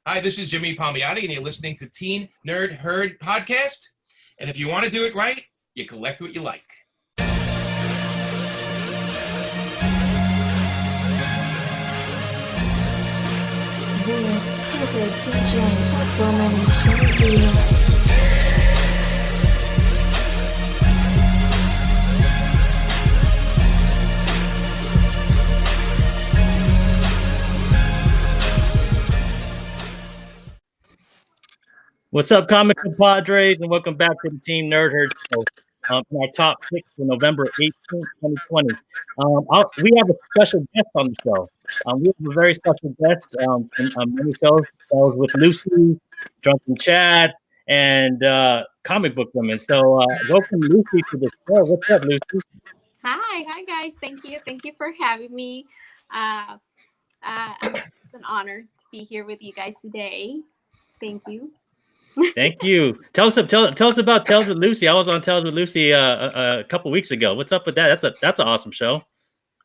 Hi, this is Jimmy Palmiotti, and you're listening to Teen Nerd Herd podcast. And if you want to do it right, you collect what you like. This is a DJ Woman Show. What's up, comic compadres, and welcome back to the Team Nerd Herd show. Our top picks for November 18th, 2020. We have a special guest on the show. We have a very special guest from many shows with Lucy, Drunken Chad, and Comic Book Women. So welcome Lucy to the show. What's up, Lucy? Hi guys. Thank you for having me. It's an honor to be here with you guys today. Thank you. Thank you. Tell us about Tales with Lucy. I was on Tales with Lucy a couple weeks ago. What's up with that? That's an awesome show.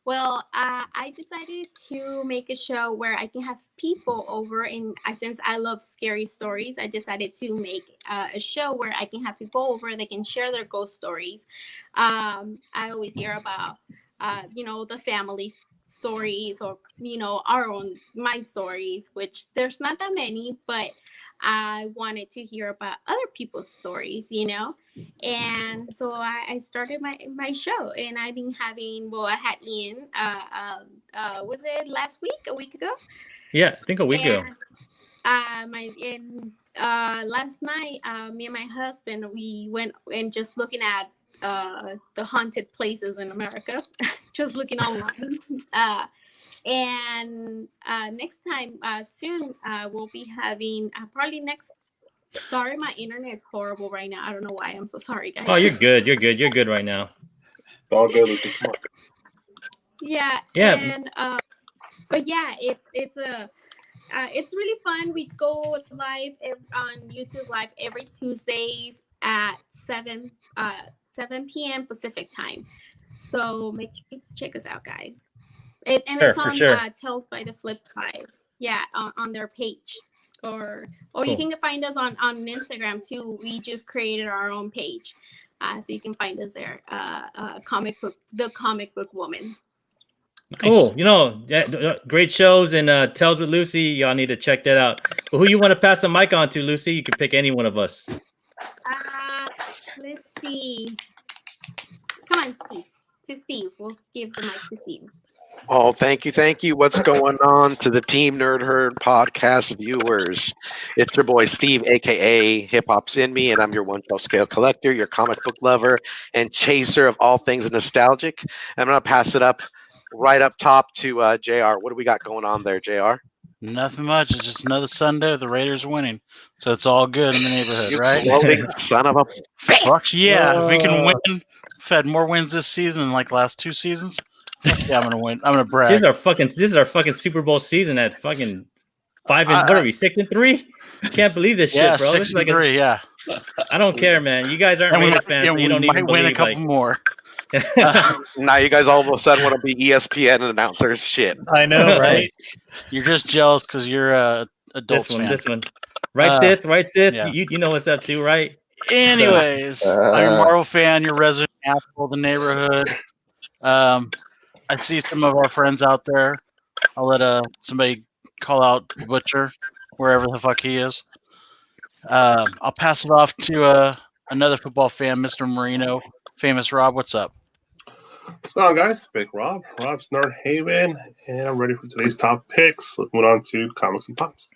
Well, I decided to make a show where I can have people over, and since I love scary stories, I decided to make a show where I can have people over. They can share their ghost stories. I always hear about the family stories, or my stories, which there's not that many, but I wanted to hear about other people's stories, and so I started my show, and I've been having, I had Ian, was it a week ago? Yeah, I think a week ago. Last night, me and my husband, we went and just looking at the haunted places in America, just looking online. And next time, soon, we'll be having sorry, my internet is horrible right now. I don't know why. I'm so sorry, guys. Oh, you're good. You're good right now. All good, Lucy. Yeah. And, but yeah, it's really fun. We go live on YouTube Live every Tuesdays at 7 p.m. Pacific time. So make sure to check us out, guys. It's on Tales by the Flip Side, on their page, or cool. You can find us on Instagram too. We just created our own page, so you can find us there. The Comic Book Woman. Cool. Great shows, and Tales with Lucy. Y'all need to check that out. But who you want to pass the mic on to, Lucy? You can pick any one of us. Let's see. Come on, Steve. To Steve. We'll give the mic to Steve. Oh, thank you. What's going on to the Team Nerd Herd podcast viewers? It's your boy Steve, aka Hip Hop's in Me, and I'm your 1/12 scale collector, your comic book lover, and chaser of all things nostalgic. I'm gonna pass it up right up top to JR. What do we got going on there, JR? Nothing much. It's just another Sunday. The Raiders are winning, so it's all good in the neighborhood, right? Son of a fuck yeah! If we can win, we've had more wins this season than like last 2 seasons. Yeah, I'm gonna win. I'm gonna brag. This is our fucking Super Bowl season at fucking 5 and what are we, 6-3? I can't believe this shit, bro. 6-3. Yeah. I don't care, man. You guys aren't Raider fans, so you don't even win believe, a couple more. Now you guys all of a sudden want to be ESPN announcers. Shit. I know, right? You're just jealous because you're a adult fan. This one. Right, Sith? Yeah. You know what's up too, right? Anyways, I'm a Marvel fan. Your resident asshole of the neighborhood. I see some of our friends out there. I'll let somebody call out Butcher, wherever the fuck he is. I'll pass it off to another football fan, Mr. Marino. Famous Rob, what's up? What's going on, guys? Big Rob's Nerd Haven, and I'm ready for today's top picks. Let's move on to Comics and Pops.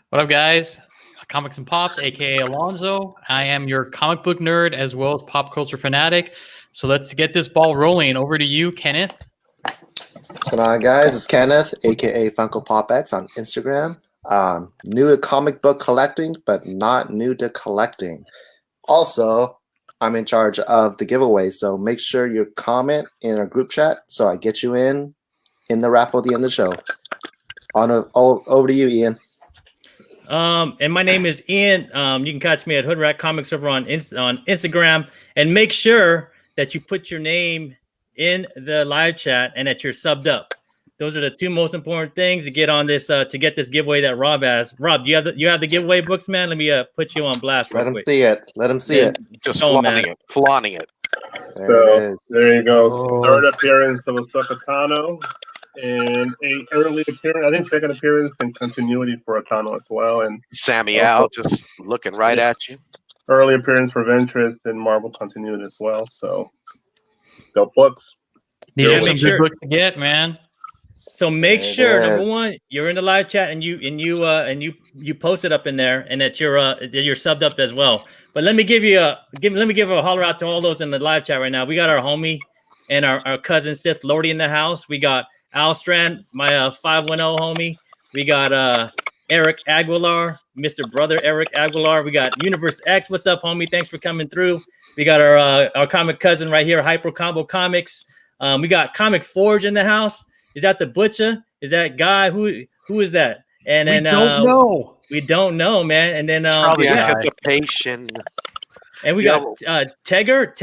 What up, guys? Comics and Pops, aka Alonzo. I am your comic book nerd as well as pop culture fanatic. So let's get this ball rolling. Over to you, Kenneth. What's going on, guys? It's Kenneth, aka Funko Pop X on Instagram. New to comic book collecting, but not new to collecting. Also, I'm in charge of the giveaway, so make sure you comment in our group chat so I get you in the raffle at the end of the show. Over to you, Ian. And my name is Ian. You can catch me at Hood Rat Comics over on Instagram, and make sure that you put your name in the live chat and that you're subbed up. Those are the two most important things to get on this to get this giveaway that Rob has. Rob, do you have the giveaway books, man? Let me put you on blast real Let him quick. see it. Let him see Yeah. it. Just Oh, flaunting it. There So it is. there you go. Oh. Third appearance of Ahsoka Tano, and a early appearance. I think second appearance and continuity for Atano as well, and Sammy Also- Al just looking right Yeah. at you. early appearance for Ventress and Marvel continuity as well. So, dope books. These Yeah, are some make good sure- books to get, man. So make There it sure, number is. one, you're in the live chat and you post it up in there, and that you're subbed up as well. But let me give a holler out to all those in the live chat right now. We got our homie and our cousin Sith Lordy in the house. We got Al Strand, my 510 homie. We got Eric Aguilar, Mr. Brother Eric Aguilar. We got Universe X. What's up, homie? Thanks for coming through. We got our comic cousin right here, Hyper Combo Comics. We got Comic Forge in the house. Is that the butcher? Is that guy? Who is that? And then don't know. we don't know, man. And then probably The Yeah. anticipation. and we got Tegger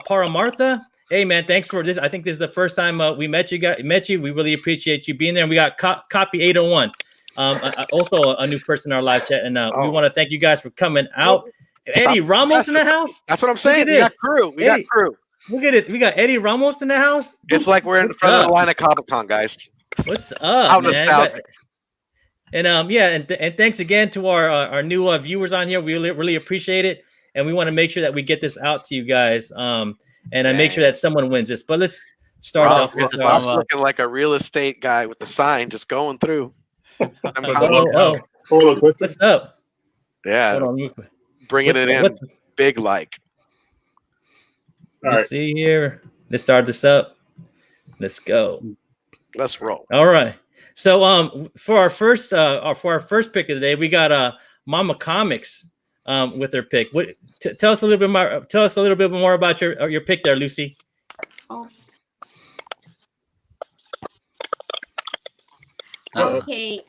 Paramartha. Hey man, thanks for this. I think this is the first time we met you. We really appreciate you being there. And we got Copy 801. Also a new person in our live chat, and we want to thank you guys for coming out. Eddie Ramos in the house. That's what I'm saying. Look We at got crew. We Eddie. got crew. Look at this. We got Eddie Ramos in the house. It's like we're in What's front of the up? line of Comic Con, guys. What's up, How man? nostalgic. And and thanks again to our new viewers on here. We really appreciate it, and we want to make sure that we get this out to you guys. And I make sure that someone wins this. But let's start Rob, off with Rob's looking like a real estate guy with the sign just going through. oh, Hold on, what's up? Yeah, Hold on, real quick. bringing it in Let's big like. All right. see here. Let's start this up. Let's go. Let's roll. All right. So for our first pick of the day, we got Mama Comics with their pick. Tell us a little bit more. Tell us a little bit more about your pick there, Lucy. Oh. Uh-oh. Okay.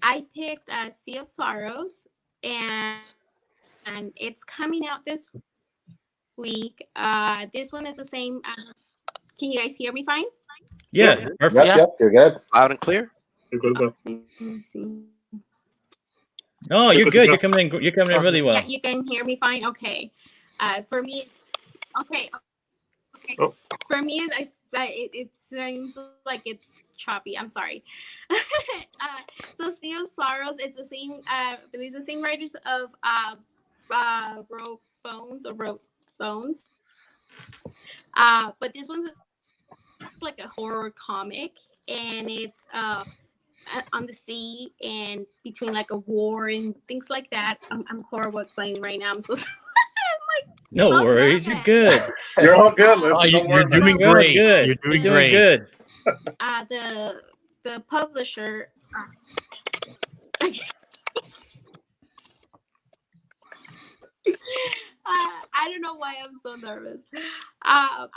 I picked Sea of Sorrows, and it's coming out this week. This one is the same. Can you guys hear me fine? Yeah, perfect. Yep, you're good. Loud and clear. You're good, go. Let me see. Oh, you're good. You're coming in. You're coming in really well. Yeah, you can hear me fine. Okay. For me, okay. Oh. For me, it seems like it's choppy. I'm sorry. So Sea of Sorrows, it's the same. I believe the same writers of Broke Bones. But this one's like a horror comic, and it's on the sea and between like a war and things like that. I'm horrible explaining right now. I'm so sorry. No Stop worries. You're laughing. good. You're all good. Listen, Oh, don't worry you're about doing it. great. Good. You're doing You're great. good. The publisher. I don't know why I'm so nervous.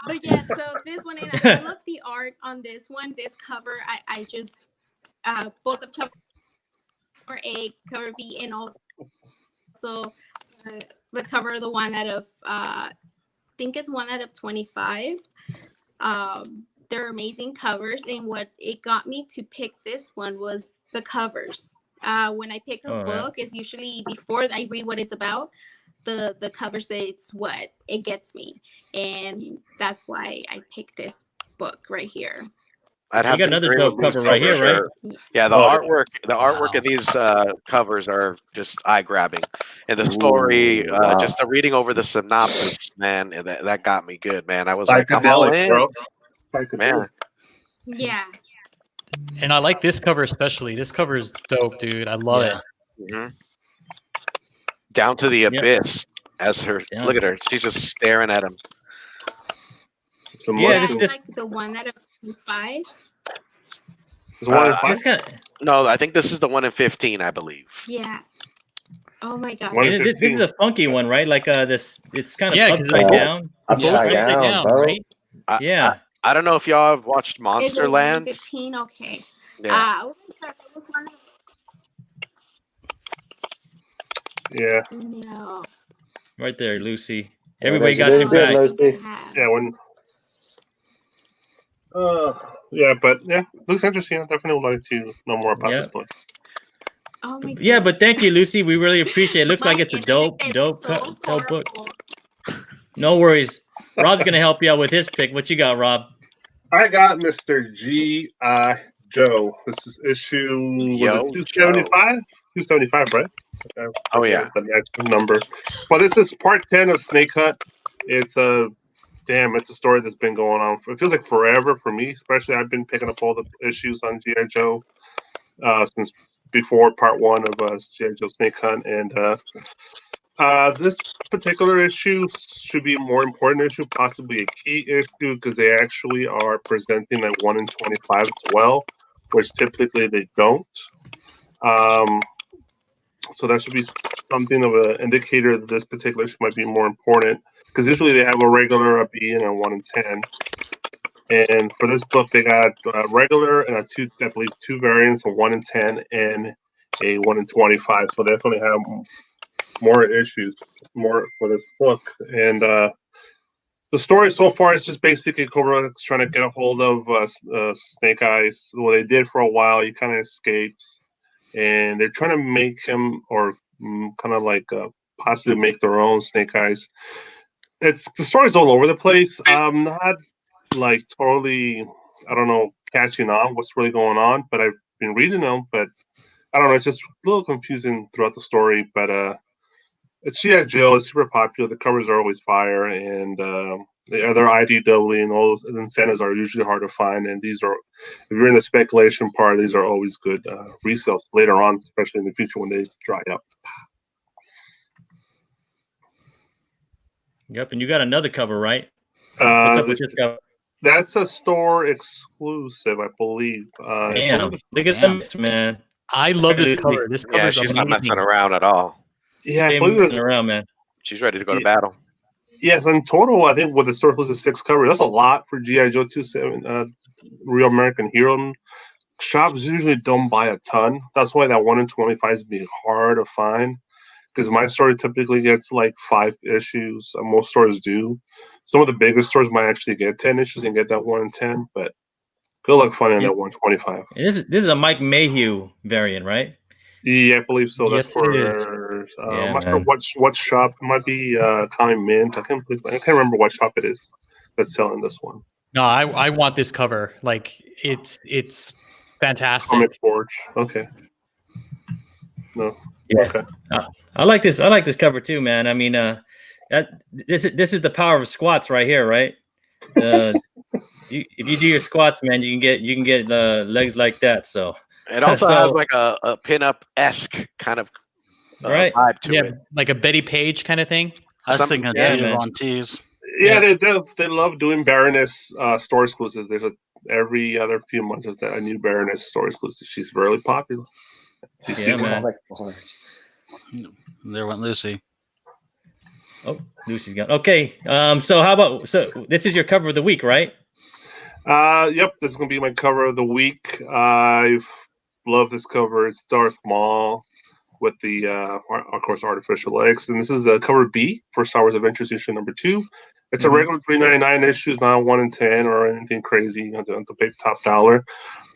But yeah, so this one, and I love the art on this one. This cover, I just both of cover A, cover B, and also the cover, the one out of I think it's 1 out of 25. They're amazing covers, and what it got me to pick this one was the covers. When I pick a book, it's usually before I read what it's about. The cover says what it gets me, and that's why I picked this book right here. I'd have got to another agree dope with cover Lucy right for here, right? sure. Yeah, the Oh, artwork of these covers are just eye grabbing, and the story, wow. just the reading over the synopsis, man, that got me good, man. I was like, I'm all Psychedelic, in, bro. man. Psychedelic. Yeah. And I like this cover especially. This cover is dope, dude. I love it. Mhm. Down to the abyss, as her. Yeah. Look at her; she's just staring at him. Some Yeah, more. this- Like the 1 out of 25. There's one in uh, five. It's kind of. No, I think this is the one in 15, I believe. Yeah. Oh my god. One in This is 15. a funky one, right? Like this. It's kind of Yeah, 'cause upside it's- down. Upside down, bro. right? Yeah. I don't know if y'all have watched It's a 1 in Monsterland. 15. Okay. Yeah. I wasn't sure if it was one. Yeah. No. Right there, Lucy. Yeah, Everybody that's got really your good, back. Lucy. Yeah. When. Yeah, but yeah, looks interesting. I definitely would like to know more about Yeah. this book. Oh my Yeah, but goodness. thank you, Lucy. We really appreciate it. Looks My like it's a internet is dope so book. horrible. No worries. Rob's gonna help you out with his pick. What you got, Rob? I got Mr. G.I. Joe. This is issue Yo, 275? 275, right? I Oh, yeah. forget the next number. Well, this is part 10 of Snake Hunt. It's a it's a story that's been going on. It feels like forever for me, especially. I've been picking up all the issues on G.I. Joe since before part 1 of G.I. Joe Snake Hunt. And this particular issue should be a more important issue, possibly a key issue, because they actually are presenting a 1 in 25 as well, which typically they don't. So that should be something of an indicator that this particular issue might be more important, because usually they have a regular, a B, and a 1 in 10. And for this book, they got a regular and I believe two variants, a 1 in 10 and a 1 in 25. So they definitely have more issues, more for this book. And the story so far is just basically Cobra trying to get a hold of Snake Eyes. Well, they did for a while. He kind of escapes, and they're trying to make him, or kind of like possibly make their own Snake Eyes. The story's all over the place. I'm not like totally, I don't know, catching on what's really going on, but I've been reading them. But I don't know, it's just a little confusing throughout the story. But it's G.I. Joe. It's super popular. The covers are always fire, and the other IDW and all those incentives are usually hard to find. And these are, if you're in the speculation part, these are always good resales later on, especially in the future when they dry up. Yep, and you got another cover, right? What's up with this cover? That's a store exclusive, I believe. Damn, look at them, man. I love this cover. This cover she's not messing around at all. Yeah, I believe messing around, man. She's ready to go to battle. Yes, in total, I think with the store exclusive 6 cover, that's a lot for G.I. Joe 27, Real American Hero. Shops usually don't buy a ton. That's why that 1 in 25 is being hard to find. Because my store typically gets like 5 issues. Most stores do. Some of the bigger stores might actually get 10 issues and get that 1 in 10. But good luck finding that 125. This is a Mike Mayhew variant, right? Yeah, I believe so. Yes, That's for. I'm not sure what shop. It might be Comic Mint. I can't remember what shop it is that's selling this one. No, I want this cover. Like it's fantastic. Comic Forge. Okay. No. Yeah. Okay. I like this. I like this cover too, man. I mean, this is the power of squats right here, right? If you do your squats, man, you can get legs like that. So it also has like a pin-up-esque kind of vibe to it, like a Betty Page kind of thing. I was thinking on tees. Yeah, they love doing Baroness store exclusives. There's every other few months there's a new Baroness store exclusive. She's really popular. Yeah, man. There went Lucy. Oh, Lucy's gone. Okay. So this is your cover of the week, right? Yep, this is gonna be my cover of the week. I've loved this cover. It's Darth Maul with the of course artificial legs. And this is cover B for Star Wars Adventures issue number 2. It's a regular $3.99 issue, it's not 1 in 10 or anything crazy. You have to pay top dollar.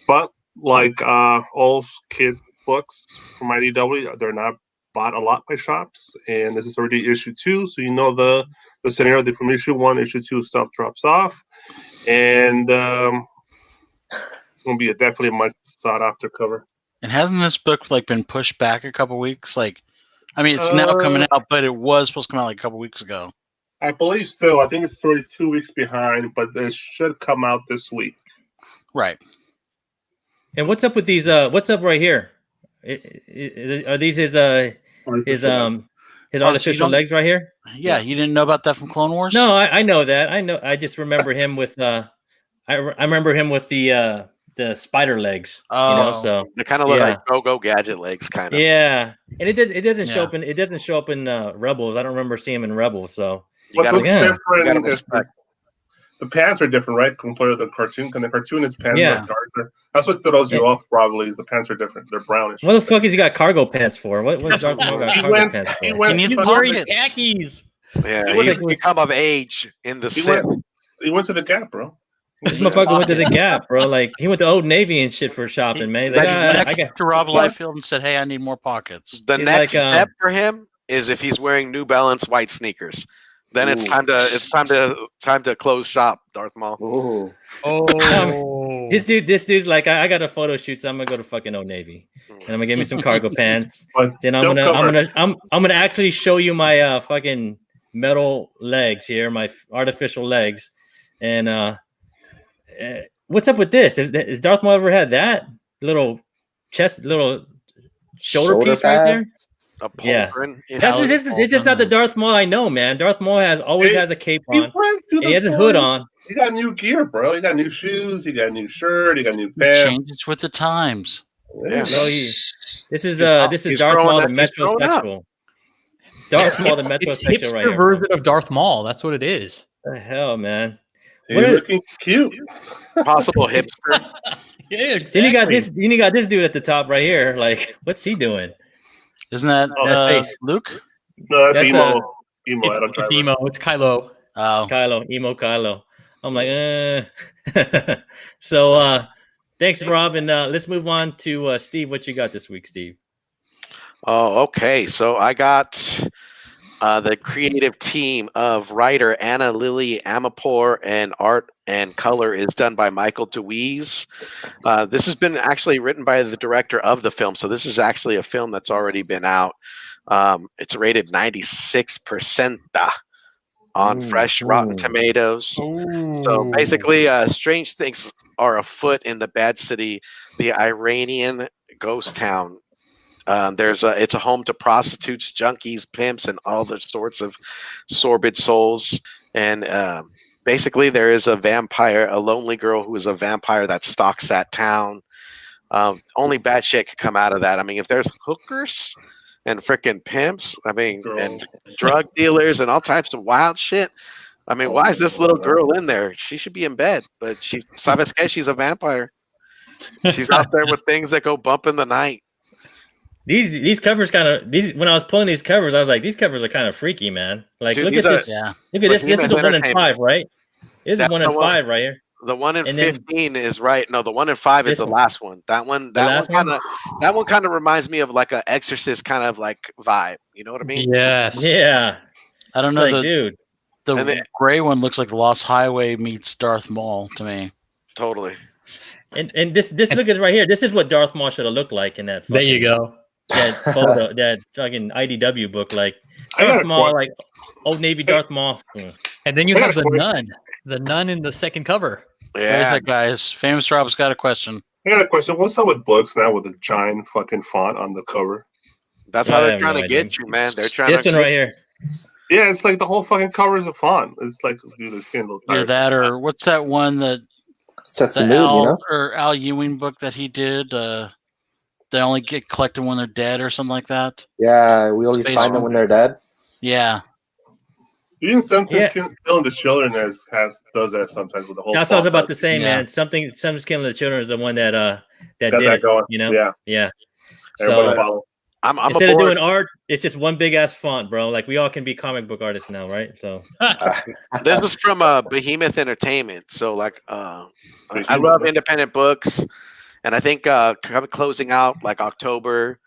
But like all kid books from IDW, they're not bought a lot by shops, and this is already issue 2, so you know the scenario that from issue 1, issue 2 stuff drops off, and it's gonna be definitely a much sought after cover. And hasn't this book like been pushed back a couple weeks? Like, I mean, it's now coming out, but it was supposed to come out like a couple weeks ago. I believe so. I think it's 32 weeks behind, but it should come out this week. Right. And what's up with these? What's up right here? Are these his artificial legs right here? Yeah, you didn't know about that from Clone Wars? No, I know that. I know. I just remember him with I remember him with the spider legs. Oh, you know, so they kind of look like Go-Go Gadget legs, kind of. Yeah, and it doesn't show up in Rebels. I don't remember seeing him in Rebels. So what's different is the pants are different, right? Compared to the cartoon. Because the cartoon, his pants are darker. That's what throws you off, probably, is the pants are different. They're brownish. What the fuck has he got cargo pants for? What's Darth Maul got cargo pants for? He's wearing khakis. Yeah, he's become of age in the Sith. He went to the Gap, bro. This motherfucker went to the Gap, bro. Like he went to Old Navy and shit for shopping, man. He's like, Next I got. to Rob Liefeld and said, "Hey, I need more pockets." The He's next like, step for him is if he's wearing New Balance white sneakers. Then it's time to close shop, Darth Maul. Ooh. Oh, This dude's like, I got a photo shoot, so I'm gonna go to fucking Old Navy, and I'm gonna get me some cargo pants. But Then I'm gonna actually show you my fucking metal legs here, my artificial legs, and what's up with this? Is Darth Maul ever had that little chest, little shoulder piece pad? right there? A Yeah. pauldron. It's just not the Darth Maul I know, man. Darth Maul always has a cape He on. went to And the he has his hood stores. on. He got new gear, bro. He got new shoes. He got a new shirt. He got new pants. Changes with the times. Yeah. No, this is he's Darth growing Maul, the up- he's growing up. metrosexual. Darth Maul, the it's metrosexual hipster right here. version of Darth Maul. That's what it is. What the hell, man? He's What is- looking cute. Possible hipster. Yeah, Then you got this. Then you got this dude at the top right here. Like, what's he doing? Isn't that That face. Luke? No, that's That's emo. Emo. It's, Adam it's Driver. emo. It's Kylo. Oh, Kylo, emo Kylo. I'm like, So, thanks, Rob, and let's move on to Steve. What you got this week, Steve? Oh, okay. So I got the creative team of writer Anna Lily Amapour, and art and color is done by Michael DeWeese. This has been actually written by the director of the film, so this is actually a film that's already been out. It's rated 96% on fresh Rotten Tomatoes. So basically, strange things are afoot in the bad city, the Iranian ghost town. It's a home to prostitutes, junkies, pimps, and all the sorts of sordid souls. And basically, there is a vampire, a lonely girl who is a vampire that stalks that town. Only bad shit could come out of that. I mean, if there's hookers and freaking pimps, I mean, and drug dealers and all types of wild shit. I mean, why is this little girl in there? She should be in bed, but she's a vampire. She's out there with things that go bump in the night. These covers kind of when I was pulling these covers, I was like, these covers are kind of freaky, man. Like, Dude, look these at are- this. yeah. Look at this. This is the 1 in 5, right? This is That's 1 the in one. 5 right here. The 1 in And then- 15 is right. No, the 1 in 5 is This the one. last one. That one kind of reminds me of like an Exorcist kind of like vibe. You know what I mean? Yes. Yeah. I don't It's know. like, dude. The And they- gray one looks like the Lost Highway meets Darth Maul to me. Totally. And this look is right here. This is what Darth Maul should have looked like in that. There you fucking- go. That photo, that fucking IDW book, like I got Darth a Maul, que- like Old Navy Darth Maul. And then you I got have a the question. nun. The nun in the second cover. There's Yeah. that guy's famous Rob's got a question. I got a question. What's up with books now with a giant fucking font on the cover? That's I how they're have trying no to idea. get you, man. They're trying This to one right here. Yeah, it's like the whole fucking cover is a font. It's like, dude, the skin looks Either that or what's that one that Sets the the mood, you Al know. or Al Ewing book that he did? They only get collected when they're dead or something like that. Yeah, we only Space find them one. when they're dead. Yeah. Even sometimes Yeah. Killing the Children does that sometimes with the whole. That's what I was font. about to say, Yeah. man. Something's killing the children is the one that Got did that it. going. You know? Yeah, Yeah. everybody So follow. I'm instead of aboard. doing art, it's just one big ass font, bro. Like we all can be comic book artists now, right? So This is from Behemoth Entertainment. So like I love independent books, and I think closing out like October,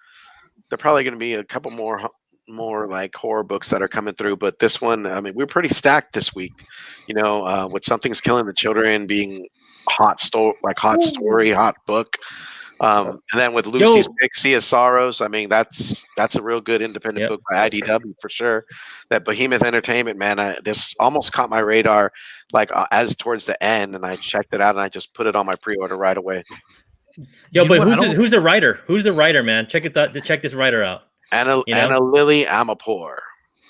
there are probably going to be a couple more like horror books that are coming through. But this one, I mean, we're pretty stacked this week. You know, with Something's Killing the Children being hot story, hot book. And then with Lucy's Pixie of Sorrows, I mean that's a real good independent book by IDW for sure. That Behemoth Entertainment, man, this almost caught my radar like as towards the end, and I checked it out and I just put it on my pre-order right away. Yo, You but know what? who's the writer? Who's the writer, man? Check this writer out. Anna Lily Amapour.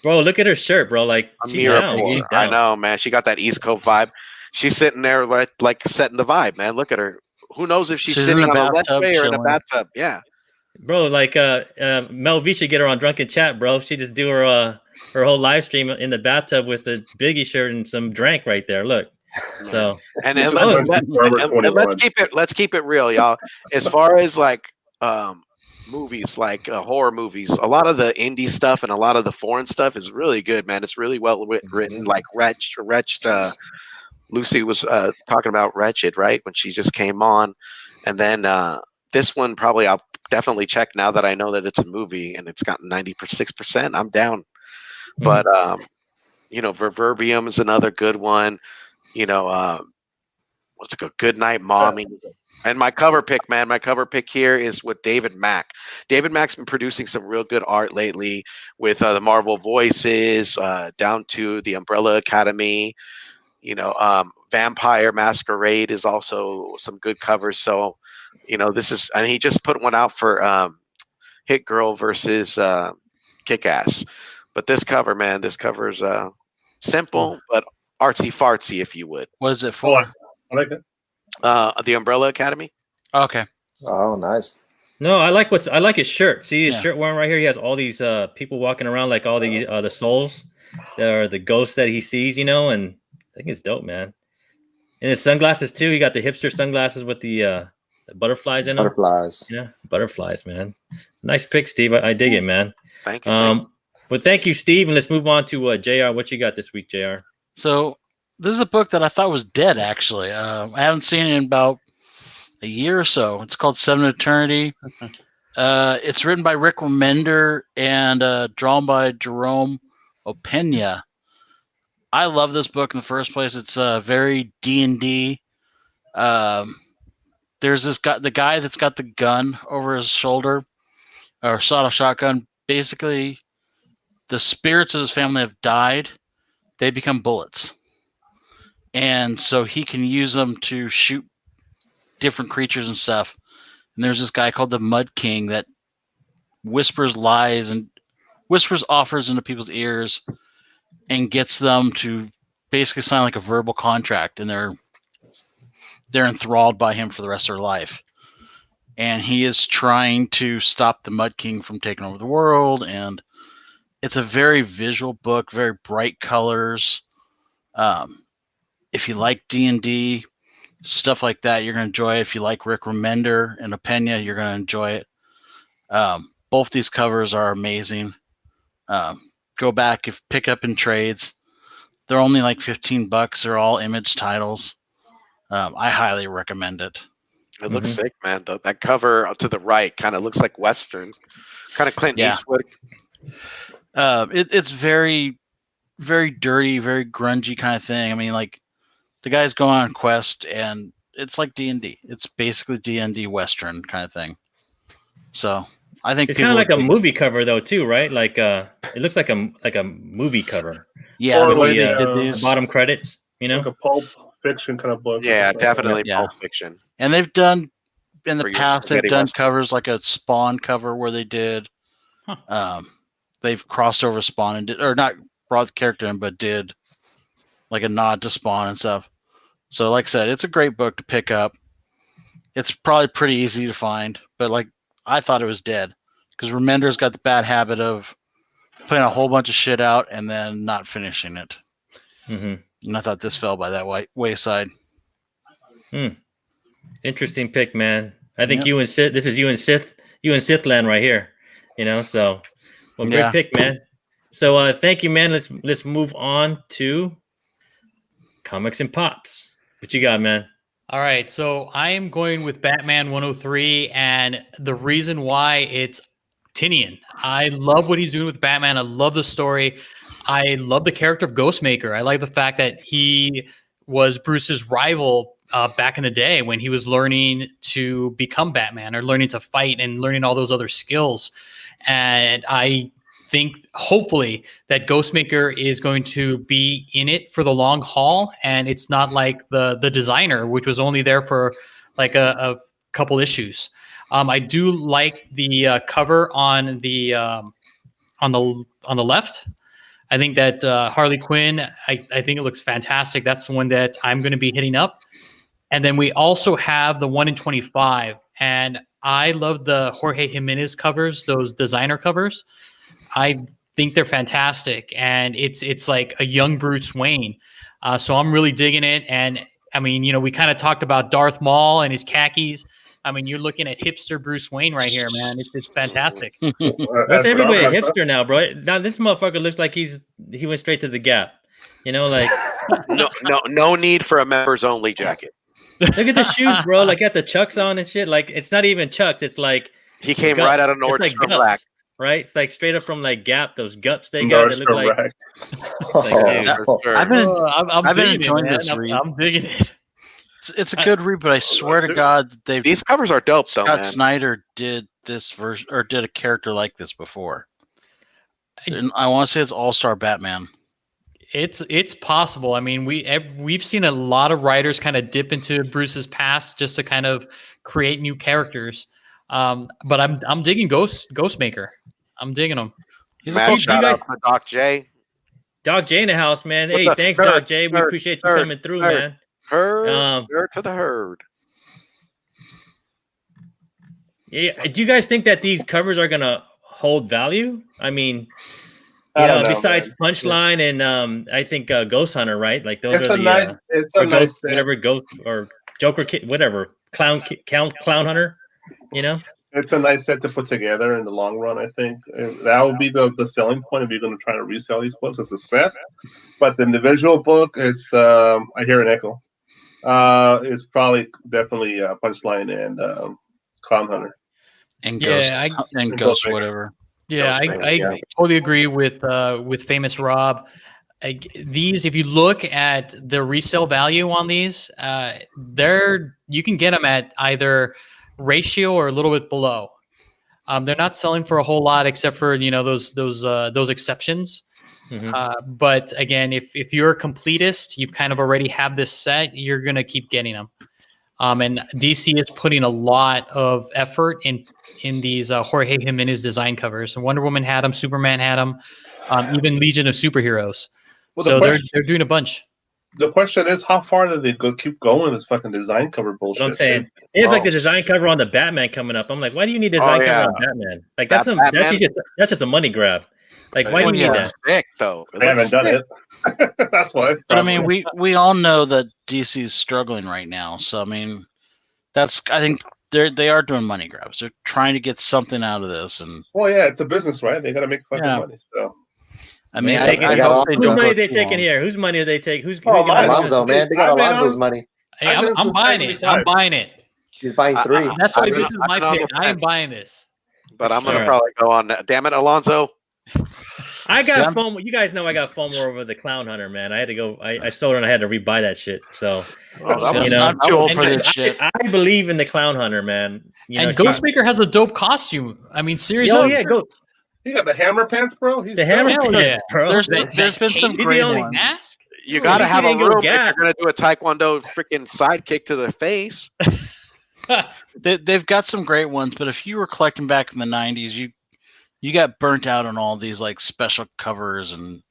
Bro, look at her shirt, bro. Like she's down. Amirapour. She's I down. know, man. She got that East Coast vibe. She's sitting there like setting the vibe, man. Look at her. Who knows if she's She's sitting in on the a bathtub way or in a chilling. bathtub? Yeah. Bro, like Mel V should get her on Drunken Chat, bro. She just do her whole live stream in the bathtub with a Biggie shirt and some drink right there. Look. So And then Forever let's keep it real, y'all. As far as like movies, like horror movies, a lot of the indie stuff and a lot of the foreign stuff is really good, man. It's really well written, like retched Lucy was talking about Wretched, right? When she just came on. And then this one probably I'll definitely check now that I know that it's a movie and it's gotten 96%. I'm down. But, Ververbium is another good one. What's it called? Good Night, Mommy. And my cover pick, man, here is with David Mack. David Mack's been producing some real good art lately with the Marvel Voices, down to the Umbrella Academy. Vampire Masquerade is also some good covers. So, and he just put one out for Hit Girl versus Kick-Ass. But this cover is simple but artsy fartsy, if you would. What is it for? I like it. The Umbrella Academy. Okay. Oh, nice. No, I like his shirt. See his shirt wearing right here. He has all these people walking around like all the souls that are the ghosts that he sees, and I think it's dope, man. And his sunglasses too. He got the hipster sunglasses with the butterflies in them. Butterflies. Yeah, butterflies, man. Nice pick, Steve. I dig it, man. Thank you. Well, thank you, Steve. And let's move on to JR. What you got this week, JR? So this is a book that I thought was dead, actually. I haven't seen it in about a year or so. It's called Seven Eternity. It's written by Rick Remender and drawn by Jerome Opeña. I love this book in the first place. It's very D&D. There's this guy, the guy that's got the gun over his shoulder, or sawed-off shotgun. Basically, the spirits of his family have died. They become bullets. And so he can use them to shoot different creatures and stuff. And there's this guy called the Mud King that whispers lies and whispers offers into people's ears and gets them to basically sign like a verbal contract, and they're enthralled by him for the rest of their life. And he is trying to stop the Mud King from taking over the world. And it's a very visual book, very bright colors. If you like D&D, stuff like that, you're going to enjoy it. If you like Rick Remender and Opeña, you're going to enjoy it. Both these covers are amazing. Go back, pick up in trades. They're only like $15. They're all Image titles. I highly recommend it. It looks sick, man. That cover to the right kind of looks like Western, kind of Clint Eastwood. It's very, very dirty, very grungy kind of thing. I mean, like the guy's going on a quest, and it's like D&D. It's basically D&D Western kind of thing. So I think it's kind of like a movie cover, though, too, right? Like it looks like a movie cover. Yeah, Or the way like they did these. Bottom credits, like a Pulp Fiction kind of book. Yeah, definitely Yeah. Pulp Fiction. And they've done in the For your past. They've spaghetti done western. covers like a Spawn cover where they did. They've crossed over Spawn and or not brought the character in, but did like a nod to Spawn and stuff. So, like I said, it's a great book to pick up. It's probably pretty easy to find, but like I thought it was dead because Remender's got the bad habit of putting a whole bunch of shit out and then not finishing it. And I thought this fell by that wayside. Interesting pick, man. I think you and Sith. This is you and Sith land right here. So great pick, man. So thank you, man. Let's move on to comics and pops. What you got, man? All right, so I am going with Batman 103, and the reason why it's Tinian. I love what he's doing with Batman. I love the story. I love the character of Ghostmaker. I like the fact that he was Bruce's rival back in the day when he was learning to become Batman or learning to fight and learning all those other skills. And I think hopefully that Ghostmaker is going to be in it for the long haul, and it's not like the designer, which was only there for like a couple issues. I do like the cover on the left. I think that Harley Quinn, I think it looks fantastic. That's the one that I'm going to be hitting up. And then we also have the 1 in 25. And I love the Jorge Jimenez covers, those designer covers. I think they're fantastic. And it's like a young Bruce Wayne. So I'm really digging it. And I mean, we kind of talked about Darth Maul and his khakis. I mean, you're looking at hipster Bruce Wayne right here, man. It's fantastic. What's everybody a hipster now, bro? Now this motherfucker looks like he went straight to the Gap. You know, like No need for a members only jacket. look at the shoes, bro. Like got the Chucks on and shit. Like it's not even Chucks. It's like He came guts. right out of It's like Nordstrom guts, rack. right? It's like straight up from like Gap. Those guts they got that look like. Rack. Like, dude, For sure. I've been I'm been digging enjoying it, man. this read. I'm digging it. It's a good read, but I swear to God that they've These covers are dope, though, Scott man. Snyder did this version or did a character like this before. And I want to say it's All-Star Batman. It's possible. I mean, we've seen a lot of writers kind of dip into Bruce's past just to kind of create new characters. But I'm digging Ghostmaker. I'm digging him. He's Mad a shout guys- out to Doc J. Doc J in the house, man. With Hey, the thanks, third, Doc J. We third, appreciate you third, coming through, third. man. Herd to the herd. Yeah, do you guys think that these covers are gonna hold value? I mean, I don't know, besides man. Punchline and I think Ghost Hunter, right? Like those It's are a the nice, it's a or nice Ghost, set. whatever Ghost or Joker, whatever Clown Hunter. You know, It's a nice set to put together in the long run. I think that will be the selling point if you're going to try to resell these books as a set. But the individual book is, I hear an echo. It's probably definitely Punchline and Clown Hunter. and Yeah, Ghost and and Ghost Ghostmaker. whatever. Yeah, Ghostmaker, I yeah. totally agree with Famous Rob. These, if you look at the resale value on these, you can get them at either ratio or a little bit below. They're not selling for a whole lot except for those exceptions. Mhm. But again, if you're a completist, you've kind of already have this set, you're gonna keep getting them. And DC is putting a lot of effort in these Jorge Jimenez design covers. And Wonder Woman had them, Superman had them, even Legion of Superheroes. Well, So they're doing a bunch. The question is, how far do they keep going this fucking design cover bullshit? What I'm saying, it's like the design cover on the Batman coming up. I'm like, why do you need a design cover on Batman? Like that's just a money grab. Like why do you need that? Sick though. I haven't done it. That's why. But I mean, we all know that DC is struggling right now. So I mean, I think they are doing money grabs. They're trying to get something out of this, and Well, yeah, it's a business, right? They got to make fucking Yeah. money. So I mean, Man, I hope they whose don't money go are they too taking long. here? Whose money are they taking? Who's Alonzo, man. They got I've been Alonzo's on- money. Hey, I've been I'm since buying it. I'm 1995. buying it. You're buying three. That's why I've been- this is I've my been on pick. the I am fence. buying this. But I'm gonna Sure. probably go on. Damn it, Alonzo. I See, got I'm- FOMO. You guys know I got FOMO over the Clown Hunter, man. I had to go. I sold it and I had to rebuy that shit. So Oh, See, that was- I'm too old for And this shit. I believe in the Clown Hunter, man. You know, And Ghostmaker has a dope costume. I mean, seriously. Oh yeah, go you got the hammer pants, bro. He's the hammer Hell pants, yeah. bro. There's That- there's that been some cape, the great only ones. mask. You gotta He have a didn't go room if gap. you're gonna do a Taekwondo freaking sidekick to the face. They've got some great ones, but if you were collecting back in the '90s, you got burnt out on all these like special covers and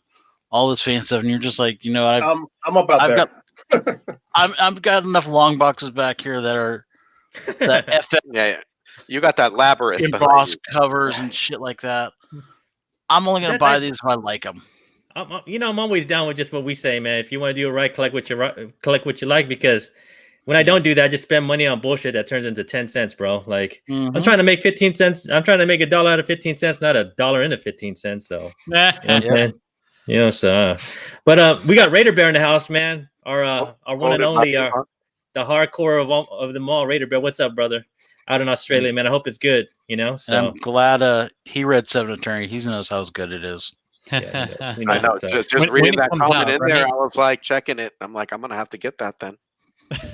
all this fancy stuff, and you're just like, you know, I'm about I've that. I've got enough long boxes back here that are that FF Yeah. You got that labyrinth behind embossed you. covers and shit like that. I'm only gonna buy these if I like them. I'm always down with just what we say, man. If you want to do it right, collect what you like. Because when I don't do that, I just spend money on bullshit that turns into 10 cents, bro. Like Mhm. I'm trying to make 15 cents. I'm trying to make $1 out of 15 cents, not $1 into 15 cents. So you know what I'm saying? You know, so but we got Raider Bear in the house, man. Our one and only the hardcore of them all, Raider Bear. What's up, brother? Out in Australia, man. I hope it's good. You know, And so I'm glad he read Seven Attorney. He knows how good it is. yeah, we I know. so. Just When reading it that comes comment out, in there, right? I was like checking it. I'm like, I'm gonna have to get that then.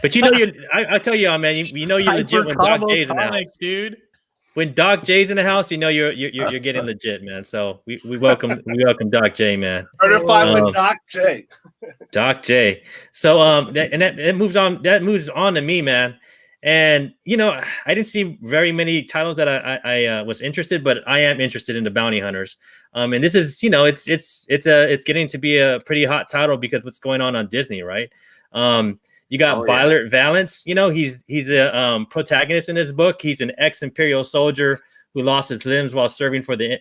But you know, I tell you, man, you know you're legit when Doc J's in the house. dude. When Doc J's in the house, you know you're getting legit, man. So we welcome Doc J, man. Certified with Doc J. Doc J. So that moves on to me, man. And you know, I didn't see very many titles that I was interested, but I am interested in the Bounty Hunters. And this is, you know, it's getting to be a pretty hot title because what's going on Disney, right? You got Violet Valance. You know, he's a protagonist in this book. He's an ex-Imperial soldier who lost his limbs while serving for the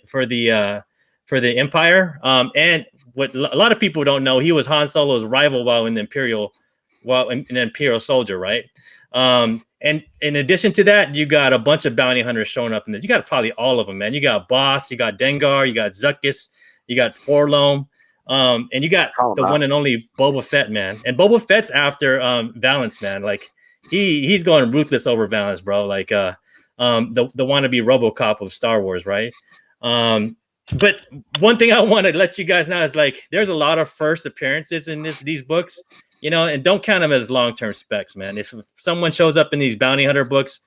Empire. And what a lot of people don't know, he was Han Solo's rival while an Imperial soldier, right? And in addition to that, you got a bunch of bounty hunters showing up in this. You got probably all of them, man. You got Boss, you got Dengar, you got Zuckus, you got Forlome. And you got the one and only Boba Fett, man. And Boba Fett's after Valance, man. Like he's going ruthless over Valance, bro. Like the wannabe RoboCop of Star Wars, right? But one thing I want to let you guys know is like there's a lot of first appearances in these books, you know, and don't count them as long-term specs, man. If someone shows up in these bounty hunter books,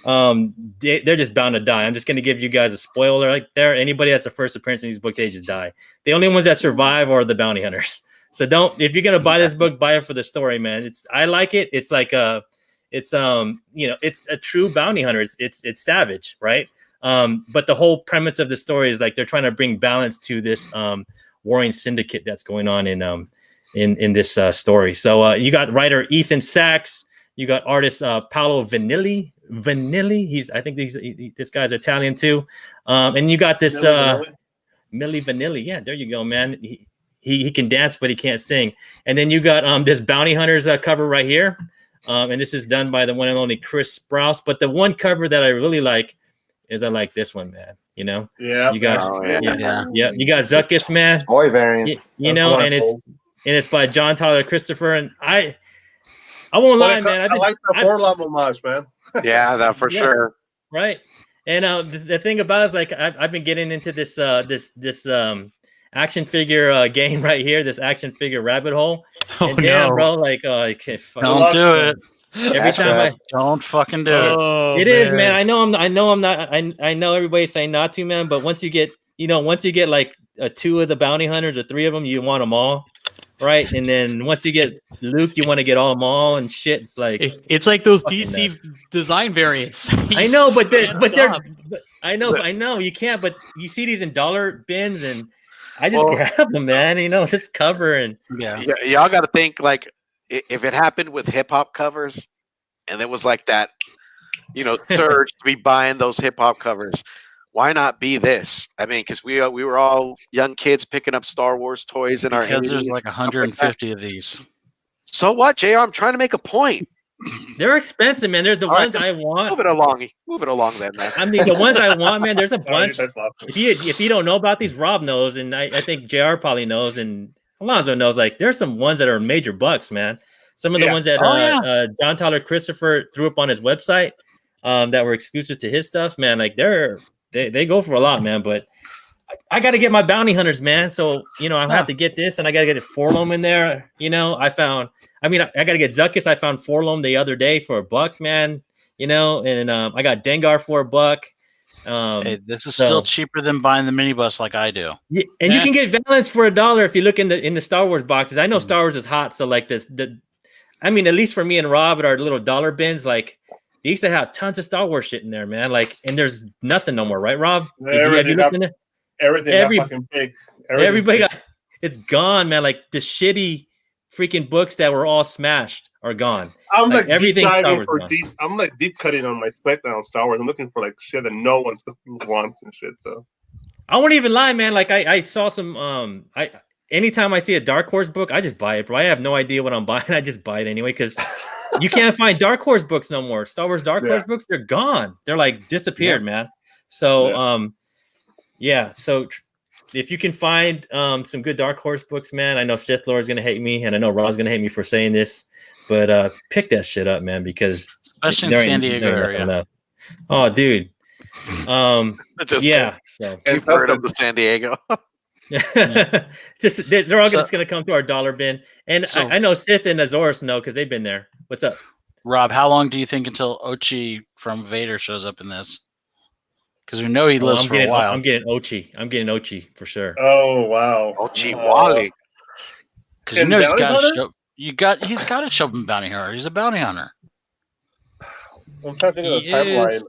they're just bound to die. I'm just going to give you guys a spoiler right there. Anybody that's a first appearance in these books, they just die. The only ones that survive are the bounty hunters. So if you're going to buy this book, buy it for the story, man. I like it. It's like it's a true bounty hunter. It's savage, right? But the whole premise of the story is like they're trying to bring balance to this warring syndicate that's going on in this story. So you got writer Ethan Sachs, you got artist Paolo Vanilli. I think this guy's Italian too. And you got this Milli Vanilli. Yeah, there you go, man. He can dance, but he can't sing. And then you got this Bounty Hunters cover right here. And this is done by the one and only Chris Sprouse. But the one cover that I really like is I like this one, man. You know? Yeah. You got you got Zuckus, man. Toy variant. You know, and it's by John Tyler Christopher. And I won't lie, man. I like the Forlom homage, man. Yeah, that for sure. Right. And the thing about it is like I've been getting into this action figure game right here, this action figure rabbit hole. Oh, and damn, no, bro, like I can't Don't do it. Every time don't fucking do it. It is, man. I know I'm not. I know everybody's saying not to, man. But once you get like two of the bounty hunters or three of them, you want them all, right? And then once you get Luke, you want to get them all and shit. It's like those DC design variants. I know, but I know you can't. But you see these in dollar bins, and I just grab them, man. You know, just cover and y'all got to think like if it happened with hip hop covers, and it was like that, you know, surge to be buying those hip hop covers. Why not be this? I mean, because we were all young kids picking up Star Wars toys in our 80s. There's like 150 of these. So what, JR? I'm trying to make a point. They're expensive, man. They're the ones I want. Move it along, then, man. I mean, the ones I want, man. There's a bunch. If you don't know about these, Rob knows, and I think JR probably knows, and Alonzo knows. Like, there's some ones that are major bucks, man. Some of the ones that John Tyler Christopher threw up on his website that were exclusive to his stuff, man. Like, they go for a lot, man. But I got to get my bounty hunters, man. So I have to get this, and I got to get a Forlom in there. I got to get Zuckus. I found Forlom the other day for $1, man. And I got Dengar for $1. Hey, this is still cheaper than buying the minibus like I do. Yeah, and you can get Valance for $1 if you look in the Star Wars boxes. I know Star Wars is hot, so like at least for me and Rob at our little dollar bins, like they used to have tons of Star Wars shit in there, man. Like, and there's nothing no more, right, Rob? Everything got fucking big. Everybody got it's gone, man. Like the shitty freaking books that were all smashed are gone. I'm like everything Star Wars. I'm like deep cutting on my spec now on Star Wars. I'm looking for like shit that no one wants and shit. So I won't even lie, man. Like I saw some anytime I see a Dark Horse book, I just buy it, bro. I have no idea what I'm buying. I just buy it anyway because you can't find Dark Horse books no more. Star Wars Dark Horse books, they're gone. They're like disappeared, man. So so if you can find some good Dark Horse books, man, I know Sith Lord is gonna hate me, and I know Rob's gonna hate me for saying this, but pick that shit up, man, because especially in San Diego area. Oh, dude. You've heard of the San Diego. They're all just gonna come to our dollar bin, and I know Sith and Azores know because they've been there. What's up, Rob? How long do you think until Ochi from Vader shows up in this? Because we know he lives for a while. I'm getting Ochi for sure. Oh wow, Ochi Wally. Because he's got to show. He's got to show him bounty hunter. He's a bounty hunter. I'm trying to think of the timeline.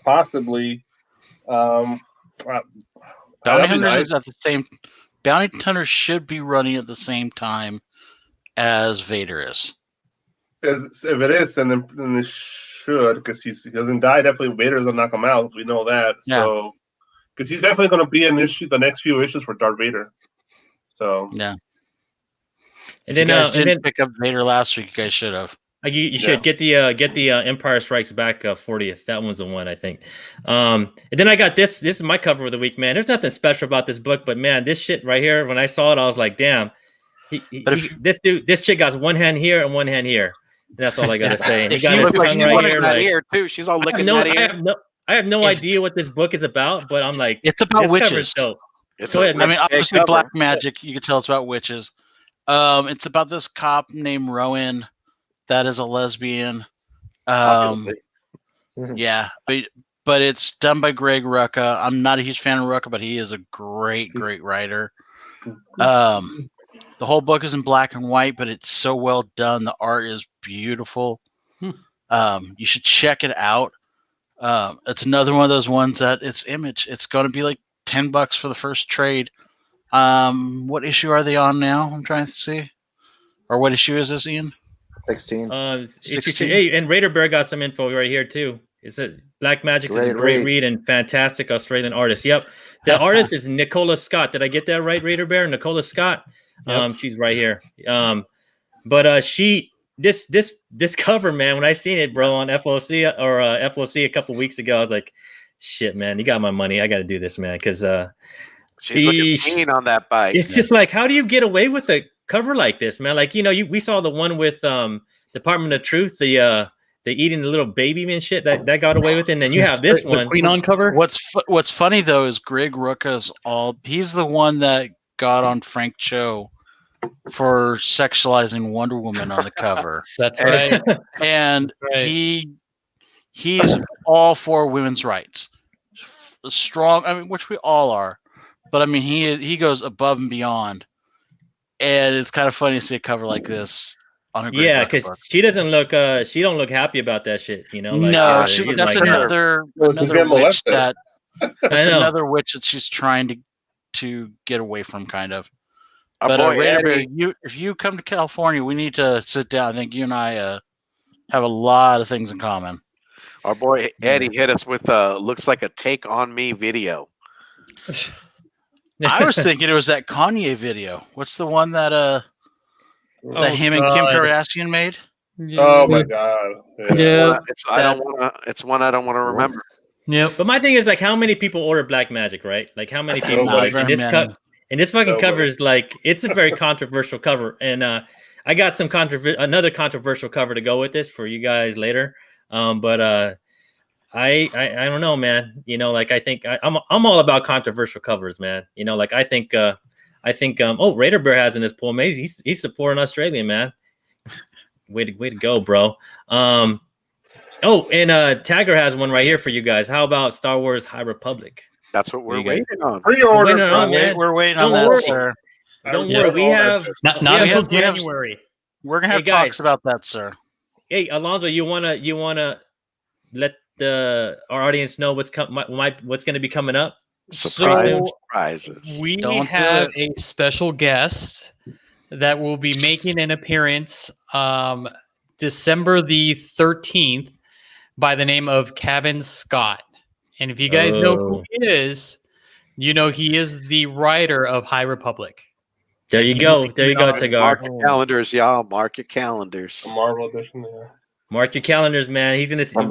Possibly. Bounty hunters is at the same. Bounty hunters should be running at the same time as Vader is. If it is, then it should, because he doesn't die. Definitely, Vader's gonna knock him out. We know that. Yeah. So, because he's definitely gonna be in the next few issues for Darth Vader. So yeah. And then you guys didn't pick up Vader last week. You guys should have. You should get the Empire Strikes Back 40th. That one's the one, I think. And then I got this. This is my cover of the week, man. There's nothing special about this book, but man, this shit right here. When I saw it, I was like, damn. This chick got one hand here and one hand here. That's all I gotta say. He got his tongue right here. That ear too. She's all licking that ear. I have no idea what this book is about, but I'm like, it's about witches. Go ahead, I mean, obviously black magic. You can tell it's about witches. It's about this cop named Rowan that is a lesbian. Yeah, but it's done by Greg Rucka. I'm not a huge fan of Rucka, but he is a great writer. The whole book is in black and white, but it's so well done. The art is beautiful. You should check it out. It's another one of those ones that it's Image. It's going to be like $10 for the first trade. What issue are they on now? I'm trying to see. Or what issue is this, Ian? 16. 16. Hey, and Raider Bear got some info right here too. It's a Black Magic is a great read and fantastic Australian artist. Yep, the artist is Nicola Scott. Did I get that right, Raider Bear? Nicola Scott. Yep. She's right here. But this cover, man. When I seen it, bro, on FOC FOC a couple weeks ago, I was like, shit, man, you got my money. I got to do this, man, because she's looking mean on that bike. It's just like, how do you get away with a cover like this, man? Like, we saw the one with Department of Truth, the eating the little baby and shit that got away with it, and then you have this one. The Queen on cover. What's funny though is Greg Rucka's he's the one that got on Frank Cho for sexualizing Wonder Woman on the cover. That's right. And he's all for women's rights. Strong, I mean, which we all are. But I mean, he goes above and beyond. And it's kind of funny to see a cover like this on a because she doesn't look she don't look happy about that shit, Like, no, that's like, another witch that that's another witch that she's trying to get away from, kind of. But if you come to California, we need to sit down. I think you and I have a lot of things in common. Our boy Eddie hit us with looks like a Take on Me video. I was thinking it was that Kanye video. What's the one that him and Kim Kardashian made? Oh my god! Yeah. It's one I don't want to remember. Yeah, but my thing is, like, how many people order Black Magic, right? Like, how many people? And this fucking cover is like, it's a very controversial cover, and I got some another controversial cover to go with this for you guys later. But I don't know, man. Like, I think I'm all about controversial covers, man. Like, I think Raider Bear has in his poem. He's supporting Australia, man. Way to go, bro. And Tagger has one right here for you guys. How about Star Wars High Republic? That's what we're waiting on. We're waiting on that, sir. Don't worry. We have not until January. We're gonna have talks about that, sir. Hey, Alonzo, you wanna let our audience know what's going to be coming up? Surprises. We have a special guest that will be making an appearance December the 13th by the name of Kevin Scott. And if you guys know who he is, he is the writer of High Republic. There you go, Tagar. Mark your calendars, y'all. Mark your calendars. A Marvel edition, yeah. Mark your calendars, man. We're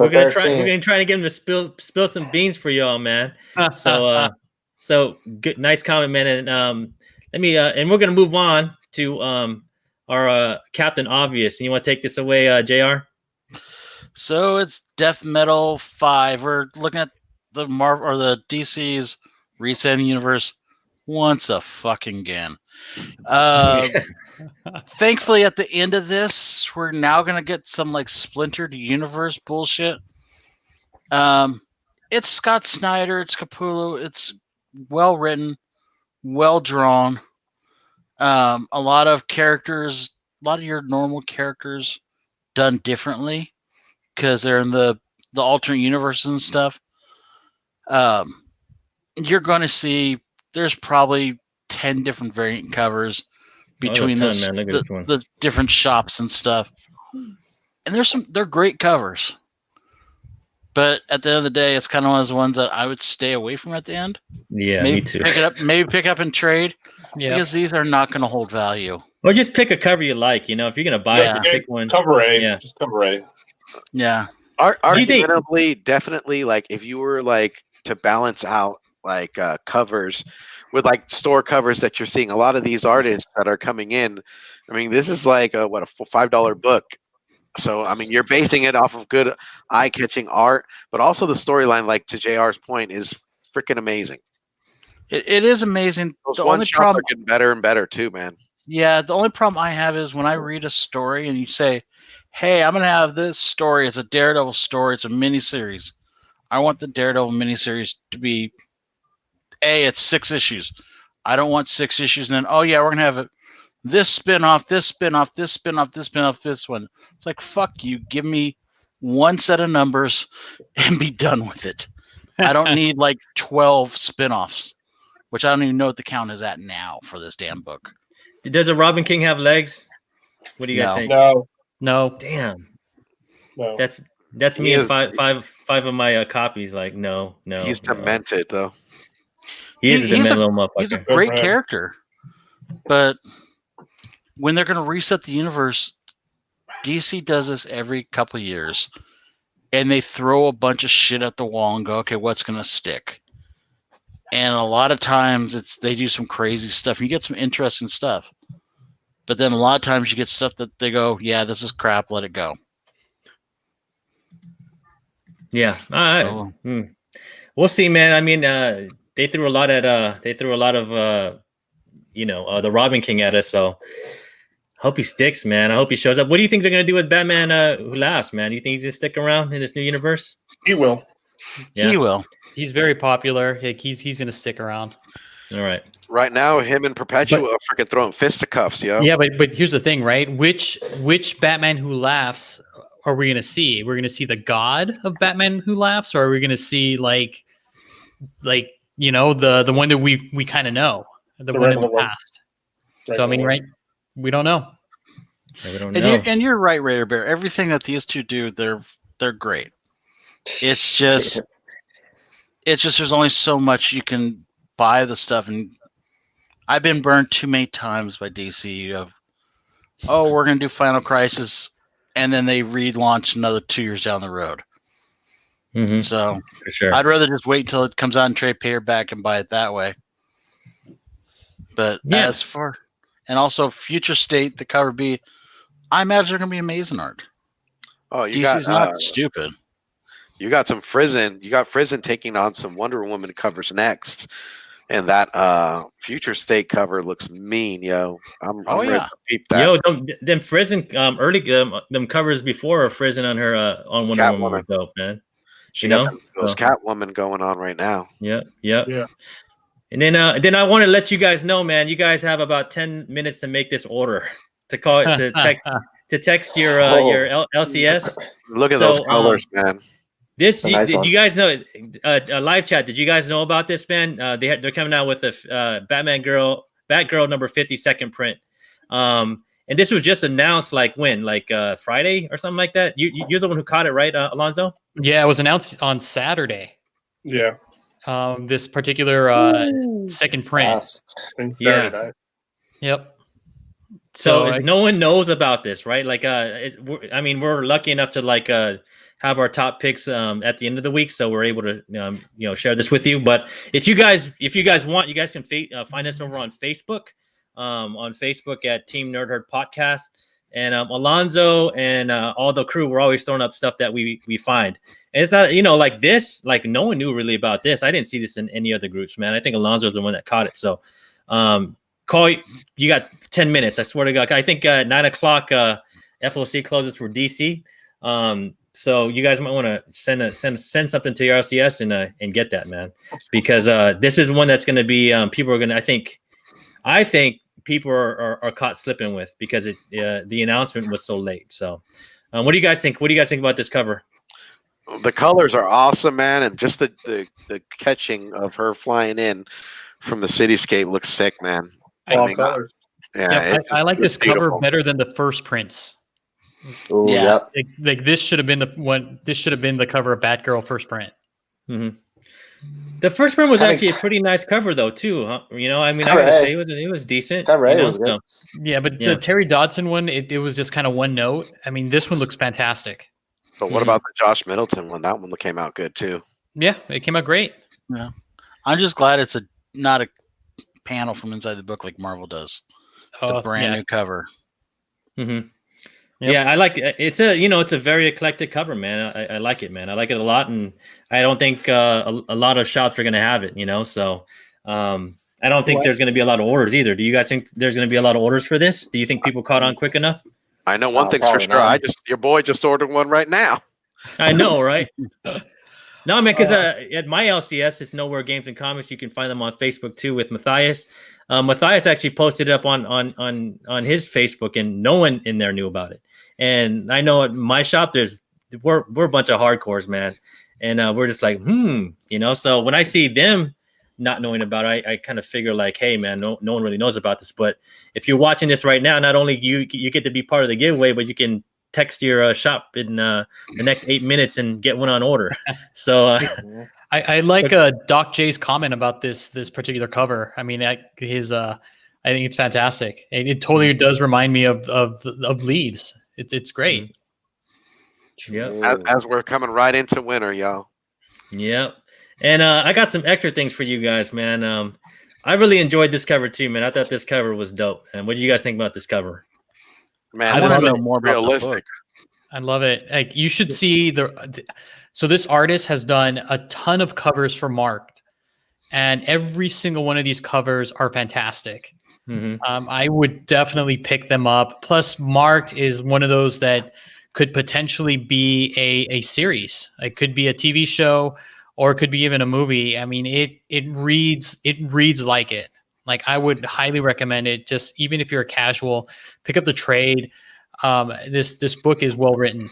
gonna try to get him to spill some beans for y'all, man. So good, nice comment, man. And and we're gonna move on to our Captain Obvious. And you want to take this away, JR? So it's Death Metal 5. We're looking at the Marvel or the DC's Resetting Universe once fucking again. Thankfully, at the end of this, we're now gonna get some like splintered universe bullshit. It's Scott Snyder, it's Capullo, it's well written, well drawn. A lot of characters, a lot of your normal characters done differently because they're in the alternate universes and stuff. You're going to see there's probably 10 different variant covers between the different shops and stuff. And they're great covers. But at the end of the day, it's kind of one of those ones that I would stay away from at the end. Yeah, me too. Maybe pick up and trade. Yeah. Because these are not going to hold value. Or just pick a cover you like. You know, if you're gonna buy it, just pick one. Cover A. Yeah. Just cover A. Yeah. Do you think- Argumentably, definitely, like if you were like to balance out like covers with like store covers that you're seeing, a lot of these artists that are coming in. I mean, this is like a $5 book. So I mean, you're basing it off of good, eye-catching art, but also the storyline. Like to JR's point, is freaking amazing. It is amazing. Those The one only shots problem, are getting better and better too, man. yeah, the only problem I have is when I read a story and you say, "Hey, I'm going to have this story. It's a Daredevil story. It's a miniseries. I want the Daredevil miniseries to be it's 6 issues. I don't want 6 issues and then oh yeah, we're going to have it this spin-off, this spin-off, this spin-off, this spin-off, this one." It's like, fuck you. Give me one set of numbers and be done with it. I don't need like 12 spin-offs, which I don't even know what the count is at now for this damn book. Does a Robin King have legs? What do you guys think? No. Damn. No. That's me and five of my copies. Like, no. He's demented though. He is a demented little motherfucker. He's a great character, but when they're going to reset the universe, DC does this every couple of years, and they throw a bunch of shit at the wall and go, "Okay, what's going to stick?" And a lot of times they do some crazy stuff. You get some interesting stuff, but then a lot of times you get stuff that they go, "Yeah, this is crap. Let it go." Yeah. We'll see, man. I mean, they threw a lot of the Robin King at us. So hope he sticks, man. I hope he shows up. What do you think they're gonna do with Batman Who Laughs, man? Do you think he's gonna stick around in this new universe? He will. Yeah. He will. He's very popular. Like, he's going to stick around. All right. Right now, him and Perpetua are freaking throwing fisticuffs, yo. Yeah, but here's the thing, right? Which Batman Who Laughs are we going to see? We're going to see the god of Batman Who Laughs, or are we going to see like the one that we kind of know, the one in the past? So I mean, right? We don't know. We don't know. And you're right, Raider Bear. Everything that these two do, they're great. It's just there's only so much you can buy the stuff, and I've been burned too many times by DC of, oh, we're gonna do Final Crisis, and then they relaunch another 2 years down the road. Mm-hmm. So for sure, I'd rather just wait until it comes out and trade paperback and buy it that way. But as for and also Future State, the cover B, I imagine they're gonna be amazing art. Oh, DC's not stupid. You got some Frizen. You got Frizen taking on some Wonder Woman covers next, and that Future State cover looks mean, yo. I'm ready to peep that. Yo, them Frizen them covers before are Frizen on her on Wonder Woman was dope, man. She got those Catwoman going on right now. Yeah. And then I want to let you guys know, man. You guys have about 10 minutes to make this order, to call it, to text your LCS. Look at those colors, man. Did you guys know? Live chat. Did you guys know about this, man? They're coming out with a Batgirl number 50 second print. And this was just announced like when, like Friday or something like that. You're the one who caught it, right, Alonzo? Yeah, it was announced on Saturday. Yeah. This particular second print. Yeah. Yep. So no one knows about this, right? Like, I mean, we're lucky enough to like have our top picks at the end of the week, so we're able to share this with you. But if you guys want, you guys can find us over on Facebook. On Facebook at TeamNerdHerd Podcast, and Alonzo and all the crew, we're always throwing up stuff that we find. And it's not like this, like no one knew really about this. I didn't see this in any other groups, man. I think Alonzo's the one that caught it. So call, you got 10 minutes. I swear to God. I think 9 o'clock FOC closes for DC. So you guys might want to send something to your LCS and get that, man, because this is one that's going to be people are going to. I think people are caught slipping with because the announcement was so late. So, what do you guys think? What do you guys think about this cover? The colors are awesome, man, and just the catching of her flying in from the cityscape looks sick, man. I like this cover better than the first prints. Ooh, like this should have been the one. This should have been the cover of Batgirl first print. Mm-hmm. The first one was I mean, actually a pretty nice cover, though, too. Huh? You know, I mean, I Cover gotta A. say it was decent. Cover you A know, was good. so- Yeah, but Yeah. the Terry Dodson one, it was just kind of one note. I mean, this one looks fantastic. But what about the Josh Middleton one? That one came out good too. Yeah, it came out great. Yeah, I'm just glad it's not a panel from inside the book like Marvel does. It's a brand new cover. Mm-hmm. Yep. Yeah, I like it. It's a very eclectic cover, man. I like it, man. I like it a lot, and I don't think a lot of shops are gonna have it. You know, so I don't think there's gonna be a lot of orders either. Do you guys think there's gonna be a lot of orders for this? Do you think people caught on quick enough? I know one thing's for probably sure. not. Your boy just ordered one right now. I know, right? No, man, because at my LCS, it's Nowhere Games and Comics. You can find them on Facebook too with Matthias. Matthias actually posted it up on his Facebook, and no one in there knew about it. And I know at my shop, we're a bunch of hardcores, man, and we're just like, you know. So when I see them not knowing about it, I kind of figure like, hey, man, no one really knows about this. But if you're watching this right now, not only you get to be part of the giveaway, but you can text your shop in the next 8 minutes and get one on order. So I like Doc J's comment about this particular cover. I mean, I think it's fantastic. It totally does remind me of Leaves. It's great. Yeah. As we're coming right into winter, y'all. Yep. And I got some extra things for you guys, man. I really enjoyed this cover too, man. I thought this cover was dope. And what do you guys think about this cover? Man, I this want to is know more about the realistic. book. I love it. Like you should see so this artist has done a ton of covers for Marked, and every single one of these covers are fantastic. Mm-hmm. I would definitely pick them up. Plus, Marked is one of those that could potentially be a series. It could be a TV show, or it could be even a movie. I mean, it reads like it. Like I would highly recommend it. Just even if you're a casual, pick up the trade. This book is well written.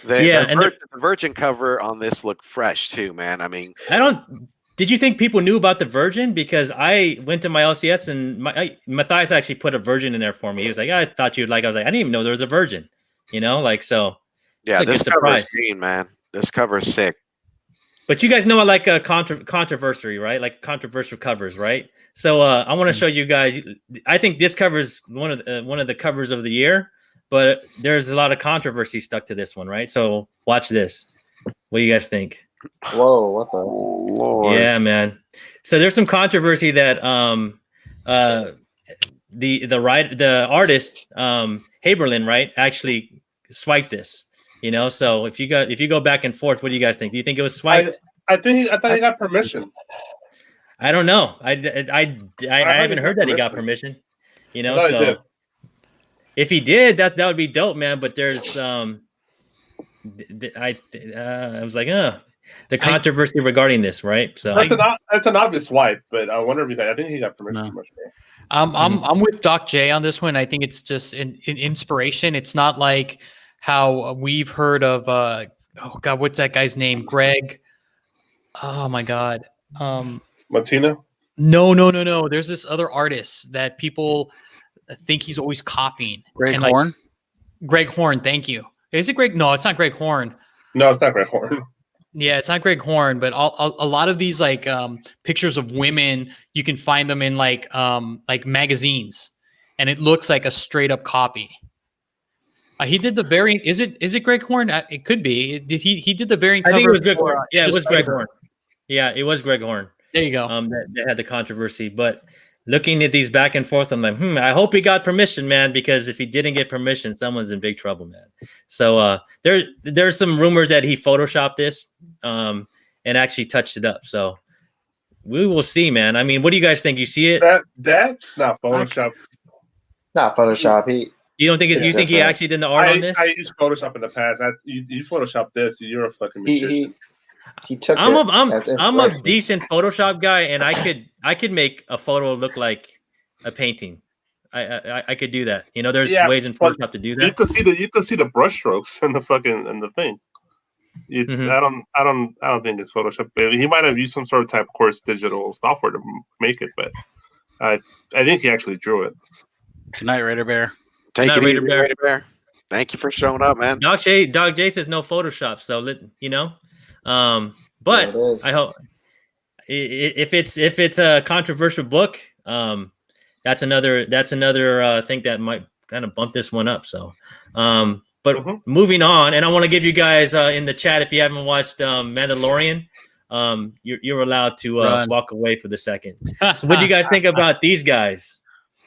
The Virgin cover on this looked fresh too, man. I mean, Did you think people knew about the Virgin? Because I went to my LCS and Matthias actually put a Virgin in there for me. He was like, I thought you'd like. I was like, I didn't even know there was a Virgin. You know, like so. Yeah, this cover is green, man. This cover is sick. But you guys know I like a controversy, right? Like controversial covers, right? So I want to show you guys. I think this cover is one of the covers of the year, but there's a lot of controversy stuck to this one, right? So watch this. What do you guys think? Whoa, what the? Lord. Yeah, man. So there's some controversy that the artist Haberlin, right, actually swiped this. You know, so if you go back and forth, what do you guys think? Do you think it was swiped? I thought he got permission. I don't know. I haven't heard that he got permission. You know, so if he did, that would be dope, man. But there's I was like, the controversy regarding this, right? So that's an obvious swipe, but I wonder if I think he got permission. No. I'm with Doc J on this one. I think it's just an inspiration. It's not like how we've heard of oh god, what's that guy's name? Greg. Oh my god. Martina? No. There's this other artist that people think he's always copying. Greg Horn? Greg Horn, thank you. Is it Greg? No, it's not Greg Horn. No, it's not Greg Horn. Yeah, it's not Greg Horn, but a lot of these like pictures of women, you can find them in like magazines, and it looks like a straight up copy. He did the variant. Is it Greg Horn? It could be. Did he did the variant? I cover think it was Greg Horn. Yeah, it Just was Greg Fiber. Horn. Yeah, it was Greg Horn. There you go. That had the controversy. But looking at these back and forth, I'm like, I hope he got permission, man, because if he didn't get permission, someone's in big trouble, man. So there's some rumors that he photoshopped this and actually touched it up. So we will see, man. I mean, what do you guys think? You see it? That's not Photoshop. Not Photoshop. You don't think you think he actually did the art on this? I used Photoshop in the past. You Photoshop this, you're a fucking magician. He took. I'm a decent Photoshop guy, and I could make a photo look like a painting. I could do that. You know, there's ways in Photoshop to do that. You can see the brush strokes and the thing. It's I don't think it's Photoshop. He might have used some sort of type of course digital software to make it, but I think he actually drew it. Good night, Raider Bear. Take it easy, Raider Bear. Thank you for showing up, man. Dog J says no Photoshop, so you know. But I if it's a controversial book, that's another thing that might kind of bump this one up. So, but moving on, and I want to give you guys in the chat, if you haven't watched Mandalorian, you're allowed to walk away for the second. So, what do you guys think about these guys?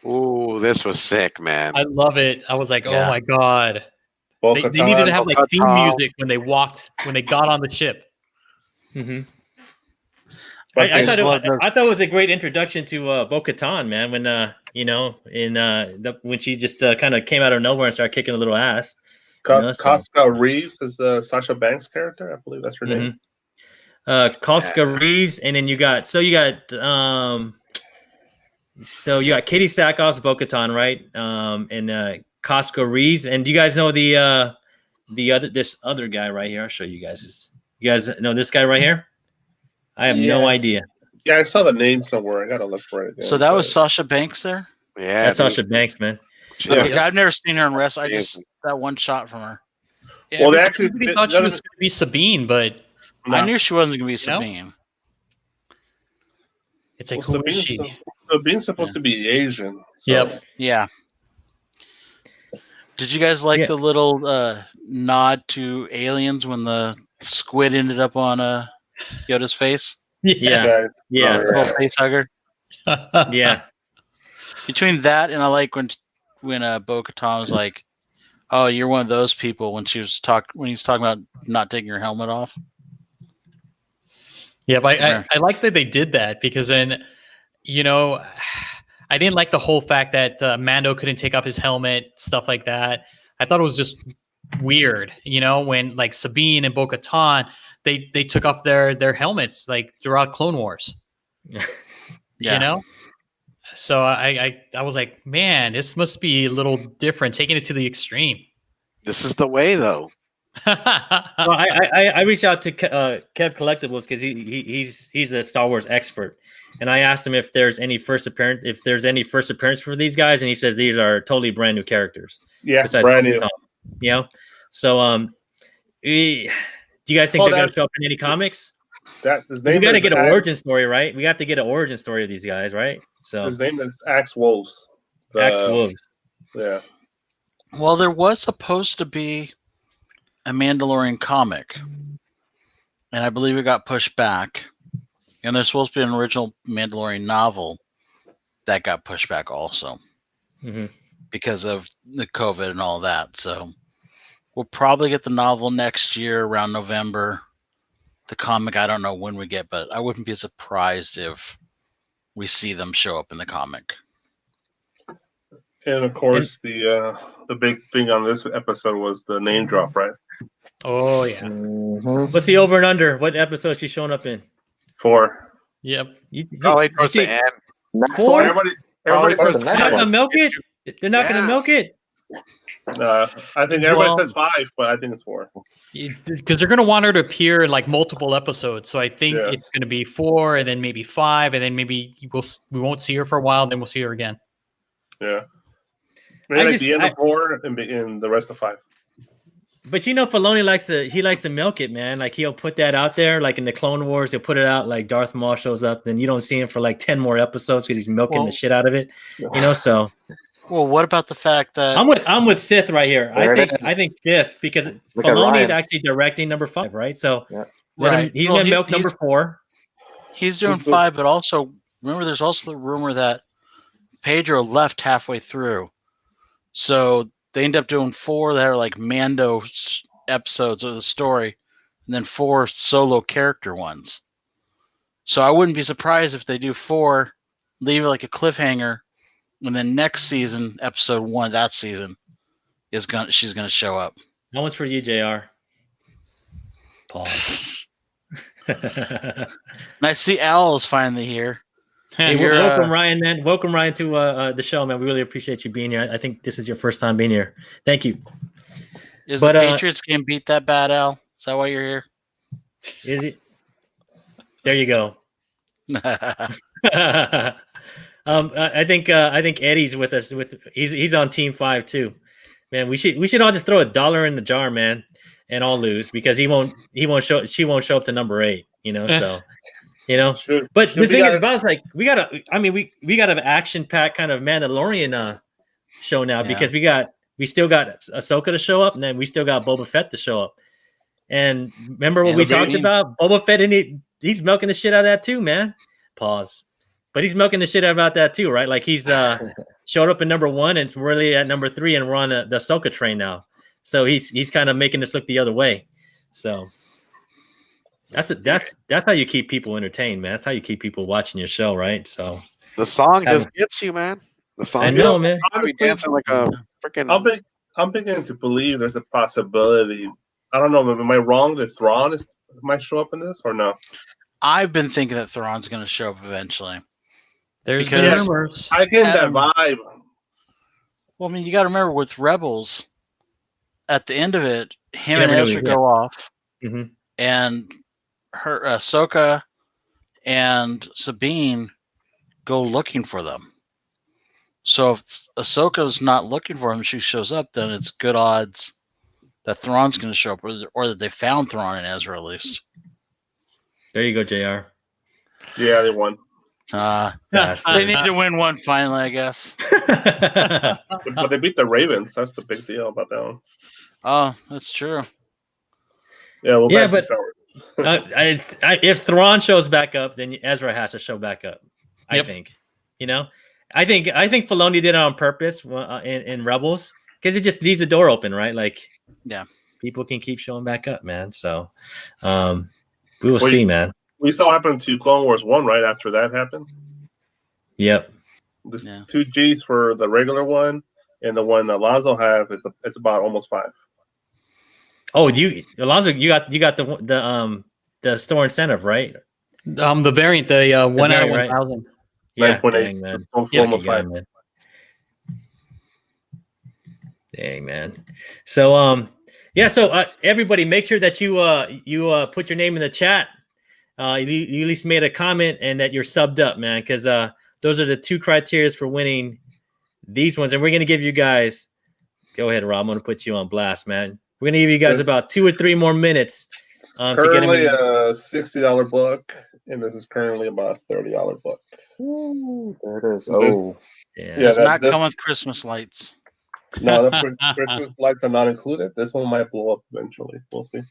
Ooh, this was sick, man. I love it. I was like, Yeah. oh my god. They needed to have like theme music when they got on the ship. Mm-hmm. I thought it was a great introduction to Bo-Katan, man. When when she just kind of came out of nowhere and started kicking a little ass. Casca Reeves is Sasha Banks' character. I believe that's her name. Casca Reeves, and then you got Katie Sackhoff's Bo-Katan, right? And Casca Reeves, and do you guys know this other guy right here? I'll show you guys. You guys know this guy right here? I have no idea. Yeah, I saw the name somewhere. I gotta look for it again. So that was Sasha Banks there? Yeah, that's Sasha Banks, man. Yeah. I've never seen her in wrestling. I just that one shot from her. Yeah, well, they actually thought she was going to be Sabine, but I knew she wasn't going to be Sabine. It's like, who is she? Sabine's supposed to be Asian. So. Yep. Yeah. Did you guys like the little nod to Aliens when the squid ended up on Yoda's face? Yeah. Little face hugger. Yeah. Between that and I like when Bo-Katan was like, "Oh, you're one of those people," when he was talking about not taking your helmet off. Yeah, but I like that they did that because then, I didn't like the whole fact that Mando couldn't take off his helmet, stuff like that. I thought it was just weird, when like Sabine and Bo-Katan, they took off their helmets like throughout Clone Wars. So I was like, man, this must be a little different, taking it to the extreme. This is the way, though. Well, I reached out to Kev Collectibles because he's a Star Wars expert, and I asked him if there's any first appearance for these guys, and he says these are totally brand new characters. Yeah, brand new. So do you guys think they're going to show up in any comics? We got to get an origin story, right? We have to get an origin story of these guys, right? So his name is Axe Wolves. Axe Wolves. Yeah. Well, there was supposed to be a Mandalorian comic, and I believe it got pushed back. And there's supposed to be an original Mandalorian novel that got pushed back also because of the COVID and all that. So we'll probably get the novel next year around November. The comic, I don't know when we get, but I wouldn't be surprised if we see them show up in the comic. And of course, the big thing on this episode was the name drop, right? Oh yeah. Mm-hmm. What's the over and under? What episode she's showing up in? 4. Yep. Probably towards the end. 4? Everybody says they're not gonna milk it. They're not gonna milk it. I think everybody says 5, but I think it's 4. Because they're going to want her to appear in like multiple episodes. So I think it's going to be 4 and then maybe 5 and then maybe we won't see her for a while. Then we'll see her again. Yeah. Maybe like the end of 4 and in the rest of 5. But Filoni likes to milk it, man. Like he'll put that out there, like in the Clone Wars, he'll put it out like Darth Maul shows up, then you don't see him for like 10 more episodes because he's milking the shit out of it. So well, what about the fact that I'm with Sith right here. I think 5th because Filoni is actually directing number 5, right? So he's gonna milk number 4. He's doing 5, but also remember there's also the rumor that Pedro left halfway through. So they end up doing 4 that are like Mando episodes of the story, and then 4 solo character ones. So I wouldn't be surprised if they do 4, leave it like a cliffhanger, and then next season, episode 1 that season, she's gonna show up. That one's for you, JR. Pause. And I see Al is finally here. Hey, welcome, Ryan, man. Welcome, Ryan, to the show, man. We really appreciate you being here. I think this is your first time being here. Thank you. Is the Patriots game beat that bad, Al? Is that why you're here? Is it? There you go. I think Eddie's with us. He's on Team 5 too. Man, we should all just throw $1 in the jar, man, and all lose because she won't show up to number 8. So You know, Should but the be thing is that- about is like we got an action packed kind of Mandalorian show now Yeah. because we still got Ahsoka to show up, and then we still got Boba Fett to show up. And remember what And we the talked baby. about? Boba Fett, and he's milking the shit out of that too, man. Pause. But he's milking the shit out about that too, right? Like he's showed up in number 1 and it's really at number 3, and we're on the Ahsoka train now. So he's kind of making us look the other way. So that's how you keep people entertained, man. That's how you keep people watching your show, right? So The song just gets you, man. The song. I know, man. I'll be dancing like a freaking. I'm beginning to believe there's a possibility. I don't know. Am I wrong that Thrawn might show up in this or no? I've been thinking that Thrawn's going to show up eventually. There's been Because- rumors. I get that vibe. Well, I mean, you got to remember with Rebels, at the end of it, him You and never knew, Ezra yeah. go off, Mhm. and her Ahsoka and Sabine go looking for them. So if Ahsoka's not looking for him, she shows up, then it's good odds that Thrawn's going to show up, or that they found Thrawn and Ezra at least. There you go, JR. Yeah, they won. They need to win one finally, I guess. But they beat the Ravens. That's the big deal about that one. Oh, that's true. Yeah, well, Yeah, back to but- Star Wars. If Thrawn shows back up, then Ezra has to show back up. I Yep. think. You know, I think Filoni did it on purpose in Rebels because it just leaves the door open, right? Like, Yeah. people can keep showing back up, man. So, we will Well, see, man. We saw what happened to Clone Wars 1 right after that happened. Yep. The Yeah. 2 Gs for the regular one, and the one Alonzo have it's about almost 5. Oh, Alonzo, you got the store incentive, right? The variant, the 1 out of variant, right? 1,000. Yeah, 9.8, dang, man. so Yeah, almost Yeah, 5. man. Dang, man. So yeah, so everybody make sure that you put your name in the chat. You at least made a comment and that you're subbed up, man, because those are the 2 criteria for winning these ones. And we're gonna give you guys, go ahead, Rob, I'm gonna put you on blast, man. We're gonna give you guys about 2 or 3 more minutes to get them Currently in. a $60 book, and this is currently about a $30 book. Ooh, there it is. There's- Oh, Yeah. Yeah, Does not this- come with Christmas lights. No, the Christmas lights are not included. This one might blow up eventually. We'll see.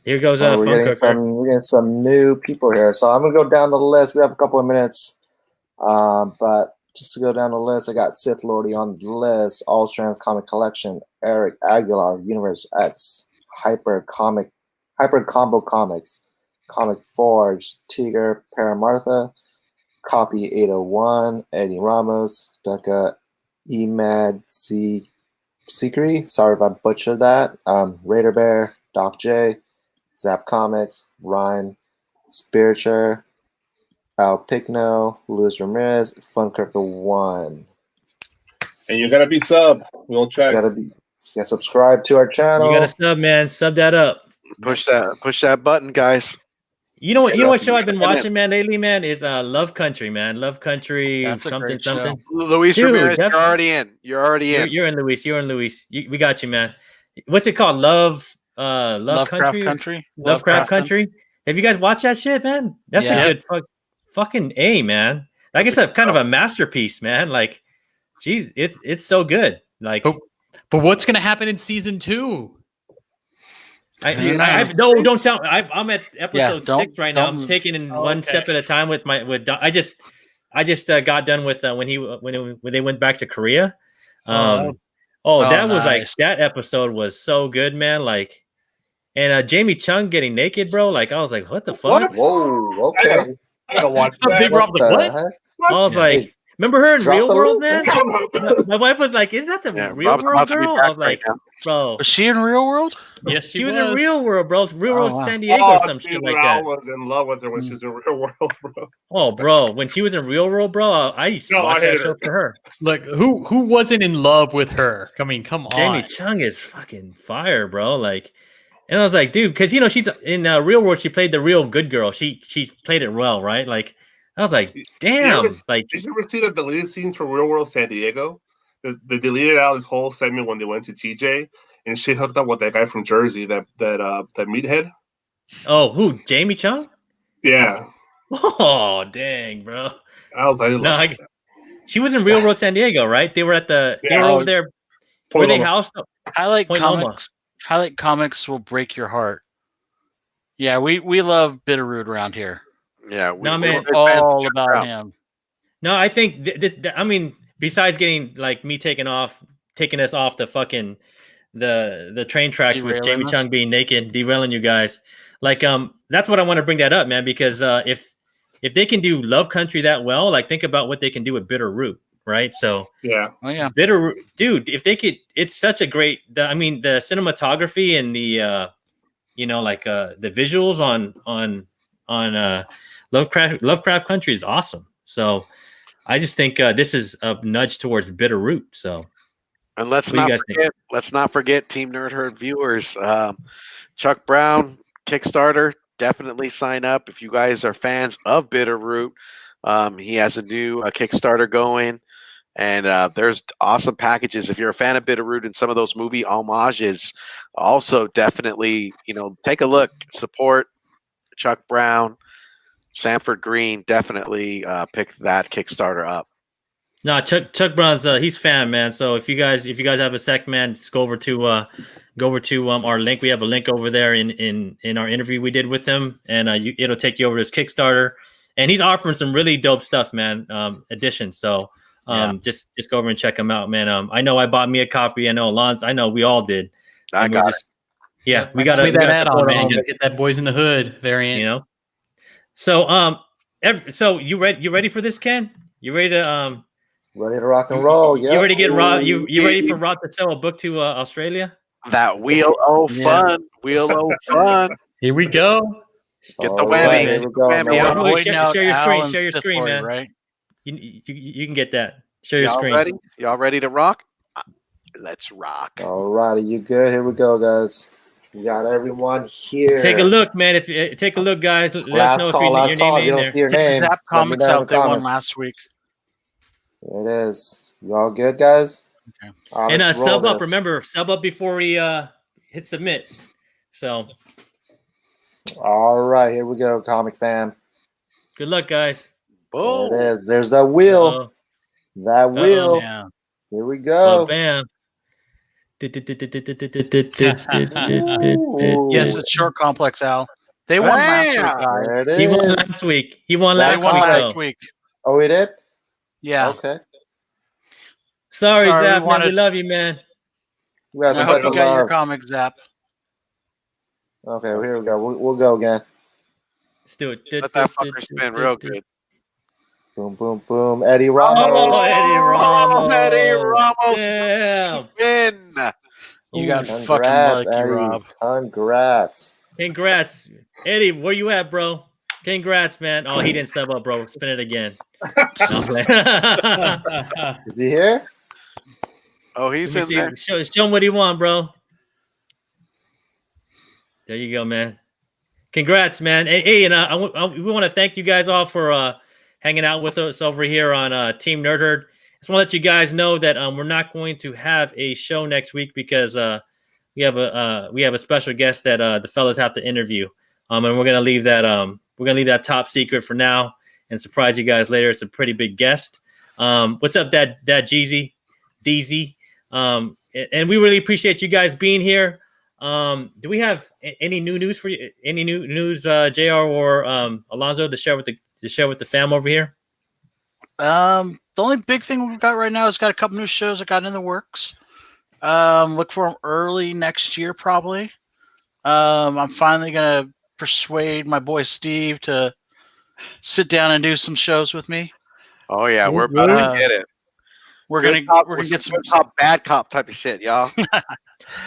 Here goes oh, Fun Cooker. we're getting some new people here. So I'm gonna go down the list. We have a couple of minutes, but just to go down the list, I got Sith Lordy on the list. All Strands Comic Collection, Eric Aguilar, Universe X, Hyper Combo Comics, Comic Forge, Tigger, Paramartha, Copy 801, Eddie Ramos, Ducka, Emad Sikri. Sorry if I butchered that. Raider Bear, Doc J, Zap Comics, Ryan Spiritual, Al Picno, Luis Ramirez, Funkirker 1. And you gotta be sub. We'll check. Subscribe to our channel. You got to sub, man. Sub that up. Push that button, guys. You know what show I've been watching, man, lately, man, is Love Country, man. Love Country, That's a something, great show. something. Luis Dude, Ramirez, that's- you're already in. You're already in. You're in, Luis. You're in, Luis. We got you, man. What's it called? Love Lovecraft Country? Country. Lovecraft Country. Have you guys watched that shit, man? That's Yeah. a good fucking A, man. Like it's a kind of a masterpiece, man. Like, geez, it's so good. Like, But what's going to happen in season 2? don't tell. I'm at episode 6 right now. I'm don't- taking in Oh, one okay. step at a time with I just got done with when they went back to Korea. That was like nice. that episode was so good, man. Like, and Jamie Chung getting naked, bro. Like, I was like, what the fuck? Whoa, okay. I gotta watch The that. Big Rob the what? heck? I was Yeah. like, remember her in Drop Real the World, loop, man? My wife was like, "Is that the Yeah, Real Rob's World about to be girl?" I back was like, right now. "Bro, Was she in Real World? Yes, she was in Real World, bro. Real Oh, World wow. San Diego, some dude, shit like I that." was in love with her when she was in Real World, bro. Oh, bro, when she was in Real World, bro, I used to No, watch I that hated show her. for her. Look, who wasn't in love with her? I mean, come on. Jamie Chung is fucking fire, bro. Like, and I was like, dude, because she's in Real World. She played the real good girl. She played it well, right? Like, I was like, damn, ever- like, Did you ever see the deleted scenes from Real World San Diego? They deleted out this whole segment when they went to TJ, and she hooked up with that guy from Jersey, that meathead. Oh, who? Jamie Chung? Yeah, Oh, dang, bro. I was like, No, she was in Real Road San Diego, right? They were at the. They Yeah. were over there. Were Point they Loma. housed? Highlight Point Loma. comics. Highlight comics will break your heart. Yeah, we love Bitterroot around here. Yeah, No, man. big fans of All Chuck about Brown. him. No, I think. I mean, besides getting like me taking us off the fucking the train tracks with Derailing Jamie us? Chung being naked, derailing you guys. Like, that's what I want to bring that up, man. Because if they can do Love Country that well, like think about what they can do with Bitterroot, right? So Yeah. Oh yeah. Bitterroot, dude. If they could, it's such a great. I mean, the cinematography and the the visuals on Lovecraft Country is awesome. So I just think this is a nudge towards Bitterroot. So And let's What do you not guys forget, Team Nerd Herd viewers, Chuck Brown Kickstarter. Definitely sign up if you guys are fans of Bitterroot. He has a new Kickstarter going, and there's awesome packages. If you're a fan of Bitterroot and some of those movie homages, also definitely take a look, support Chuck Brown, Sanford Green. Definitely pick that Kickstarter up. no, Chuck Brown's he's fan, man. So if you guys have a sec, man, just go over to our link. We have a link over there in our interview we did with him, and it'll take you over to his Kickstarter. And he's offering some really dope stuff, man. Editions. So just go over and check him out, man. I know I bought me a copy. I know Alonzo. I know we all did. I got it. Yeah, we Got got that add on, support man. our You gotta get that Boys in the Hood variant. you know. So so you ready for this, Ken? You ready to Ready to rock and roll? Yeah. You ready to get Rob? You ready for Rob to sell a book to Australia? That wheel o' fun, wheel o' fun. Here we go. Get the All whammy. right, here we go, Whammy man. out. Wait, Pointing out share your screen. Alan's Share your Fifth screen, Boy, man. Right? You can get that. Share your Y'all screen. ready? Y'all ready to rock? Let's rock. All righty, you good? Here we go, guys. We got everyone here. Take a look, man. If take a look, guys. Let us Last know if call, last your call. name If you in don't there. see your Check name, Zap let me Comics know in out. the They won comments. last week. There it is. You all good, guys? Okay. All right, And let's roll sub up. this. Remember, sub up before we hit submit. So All right, here we go, comic fam. good luck, guys. There Boom. it is. There's that wheel. That wheel. Yeah. Here we Oh, go. bam. Yes, it's short complex, Al. They won last week, Bam! guys. There it He won is. last week. He won That They last won week, last though. week. Oh, we did? Yeah. Okay. Sorry, Sorry, we Zap, man. We wanted- love you, man. We got And I some hope better you got your love. comic, Zap. Okay, well, here we go. We'll go again. Let's do it. Let that fucker spin real good. Boom, boom, boom. Eddie Ramos. Oh, Eddie Ramos. Eddie Ramos. Damn. Win. You got Congrats, fucking lucky, Eddie. Rob. Congrats. Congrats. Eddie, where you at, bro? Congrats, man. Oh, he didn't sub up, bro. Spin it again. Is he here? Oh, he's in there. Show him what he won, bro. There you go, man. Congrats, man. Hey, and we want to thank you guys all for hanging out with us over here on Team Nerd Herd. Just want to let you guys know that we're not going to have a show next week because we have a special guest that the fellas have to interview. And we're gonna leave that top secret for now and surprise you guys later. It's a pretty big guest. What's up, Dad Jeezy, DZ? And we really appreciate you guys being here. Do we have any new news for you? Any new news, JR or Alonzo, to share with the fam over here? The only big thing we've got right now is got a couple new shows that got in the works. Look for them early next year, probably. I'm finally gonna persuade my boy Steve to sit down and do some shows with me. Oh yeah, we're about to get it. We're Good gonna cop, we're gonna get some. good cop, bad cop type of shit, y'all.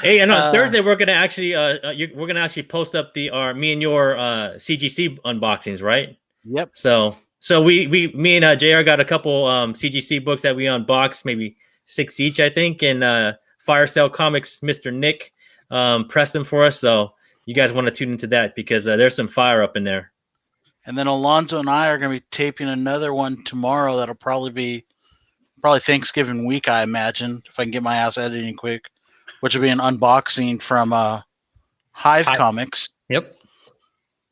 Hey, and on Thursday we're gonna actually post up me and your CGC unboxings, right? Yep. So me and JR got a couple CGC books that we unboxed, maybe 6 each, I think, and Fire Sale Comics, Mr. Nick pressed them for us. So you guys want to tune into that because there's some fire up in there. And then Alonzo and I are gonna be taping another one tomorrow. That'll probably be Thanksgiving week, I imagine, if I can get my ass editing quick. Which will be an unboxing from Hive Comics. Yep.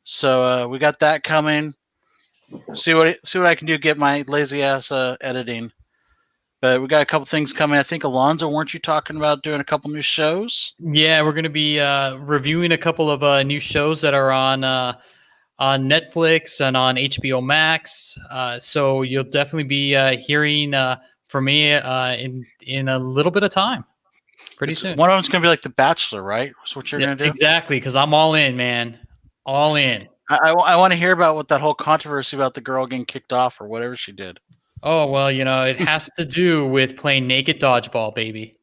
So we got that coming. See what I can do to get my lazy ass editing. But we got a couple things coming. I think Alonzo, weren't you talking about doing a couple new shows? Yeah, we're going to be reviewing a couple of new shows that are on Netflix and on HBO Max. So you'll definitely be hearing from me in a little bit of time. Pretty soon. One of them's going to be like The Bachelor, right? That's what you're going to do? Exactly, because I'm all in, man. All in. I want to hear about what that whole controversy about the girl getting kicked off or whatever she did. Oh, well, it has to do with playing naked dodgeball, baby.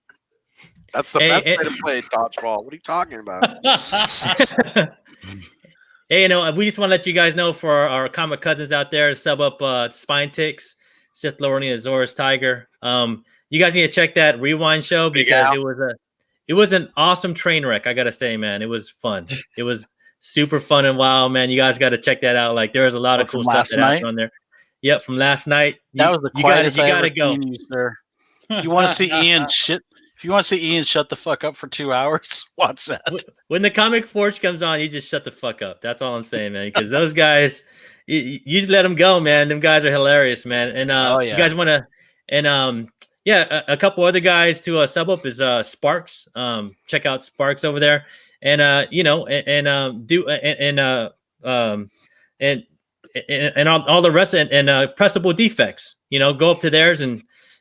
That's the best way to play dodgeball. What are you talking about? Hey, we just want to let you guys know for our comic cousins out there, sub up Spine Ticks, Sith Lord and Azorus Tiger. You guys need to check that Rewind show because it was an awesome train wreck. I gotta say, man, it was fun. It was super fun and wild, man. You guys got to check that out. Like, there was a lot of cool stuff that happened on there. Yep, from last night. That was the quietest I ever go. seen you, sir. You want to see Ian shit? If you want to see Ian shut the fuck up for 2 hours, watch that. When the Comic Forge comes on, you just shut the fuck up. That's all I'm saying, man. Because those guys, you just let them go, man. Them guys are hilarious, man. And you guys want to, and a couple other guys to sub up is Sparks. Check out Sparks over there, and and all the rest and pressable defects. Go up to theirs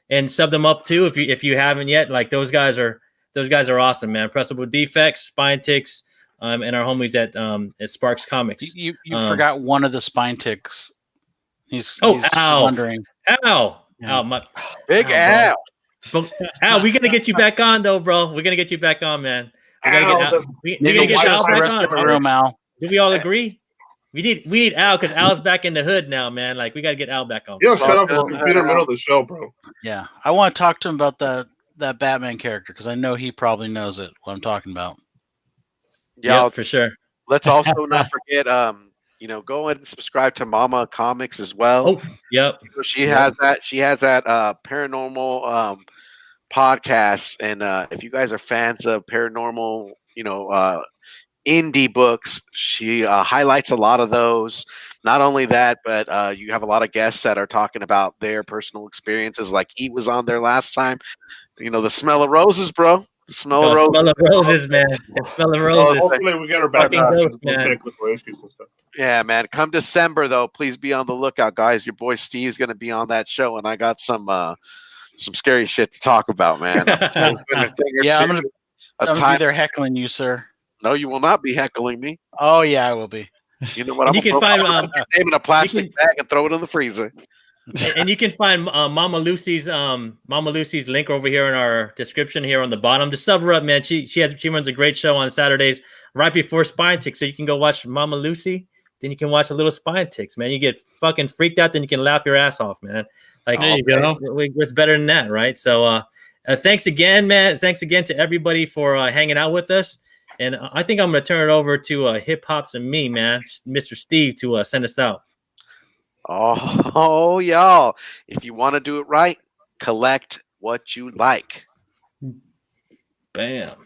and sub them up too if you haven't yet. Like, those guys are awesome, man. Pressable defects, Spine Ticks, and our homies at Sparks Comics. You forgot one of the Spine Ticks. He's Al. wondering. Al. Yeah. Al, Big Al. Al, we're gonna get you back on though, bro. We're gonna get you back on, man. We gotta get Al back on. Do we all agree? We need Al because Al's back in the hood now, man. Like, we gotta get Al back on. Yo, shut up! It's the middle of the show, bro. Yeah, I want to talk to him about that Batman character because I know he probably knows it. What I'm talking about. Yeah, for sure. Let's also not forget, go ahead and subscribe to Mama Comics as well. Oh, yep. She has that. She has that paranormal podcast, and if you guys are fans of paranormal, indie books, she highlights a lot of those. Not only that, but you have a lot of guests that are talking about their personal experiences. Like, he was on there last time. The smell of roses, bro. The smell of roses. Smell of roses, man. The smell of roses. Hopefully we get her back on. Technical issues and stuff. Yeah, man. Come December, though, please be on the lookout, guys. Your boy Steve's going to be on that show, and I got some scary shit to talk about, man. I'm gonna be there heckling you, sir. No, you will not be heckling me. Oh yeah, I will be. You know what? I'm going to find name in a plastic bag and throw it in the freezer. And you can find Mama Lucy's link over here in our description here on the bottom. Just sub her up, man. She runs a great show on Saturdays right before Spine Ticks, so you can go watch Mama Lucy. Then you can watch a little Spine Ticks, man. You get fucking freaked out, then you can laugh your ass off, man. Like, there you go. What's better than that, right? So thanks again, man. Thanks again to everybody for hanging out with us. And I think I'm going to turn it over to Hip Hops and me, man, Mr. Steve, to send us out. Oh, y'all. If you want to do it right, collect what you like. Bam.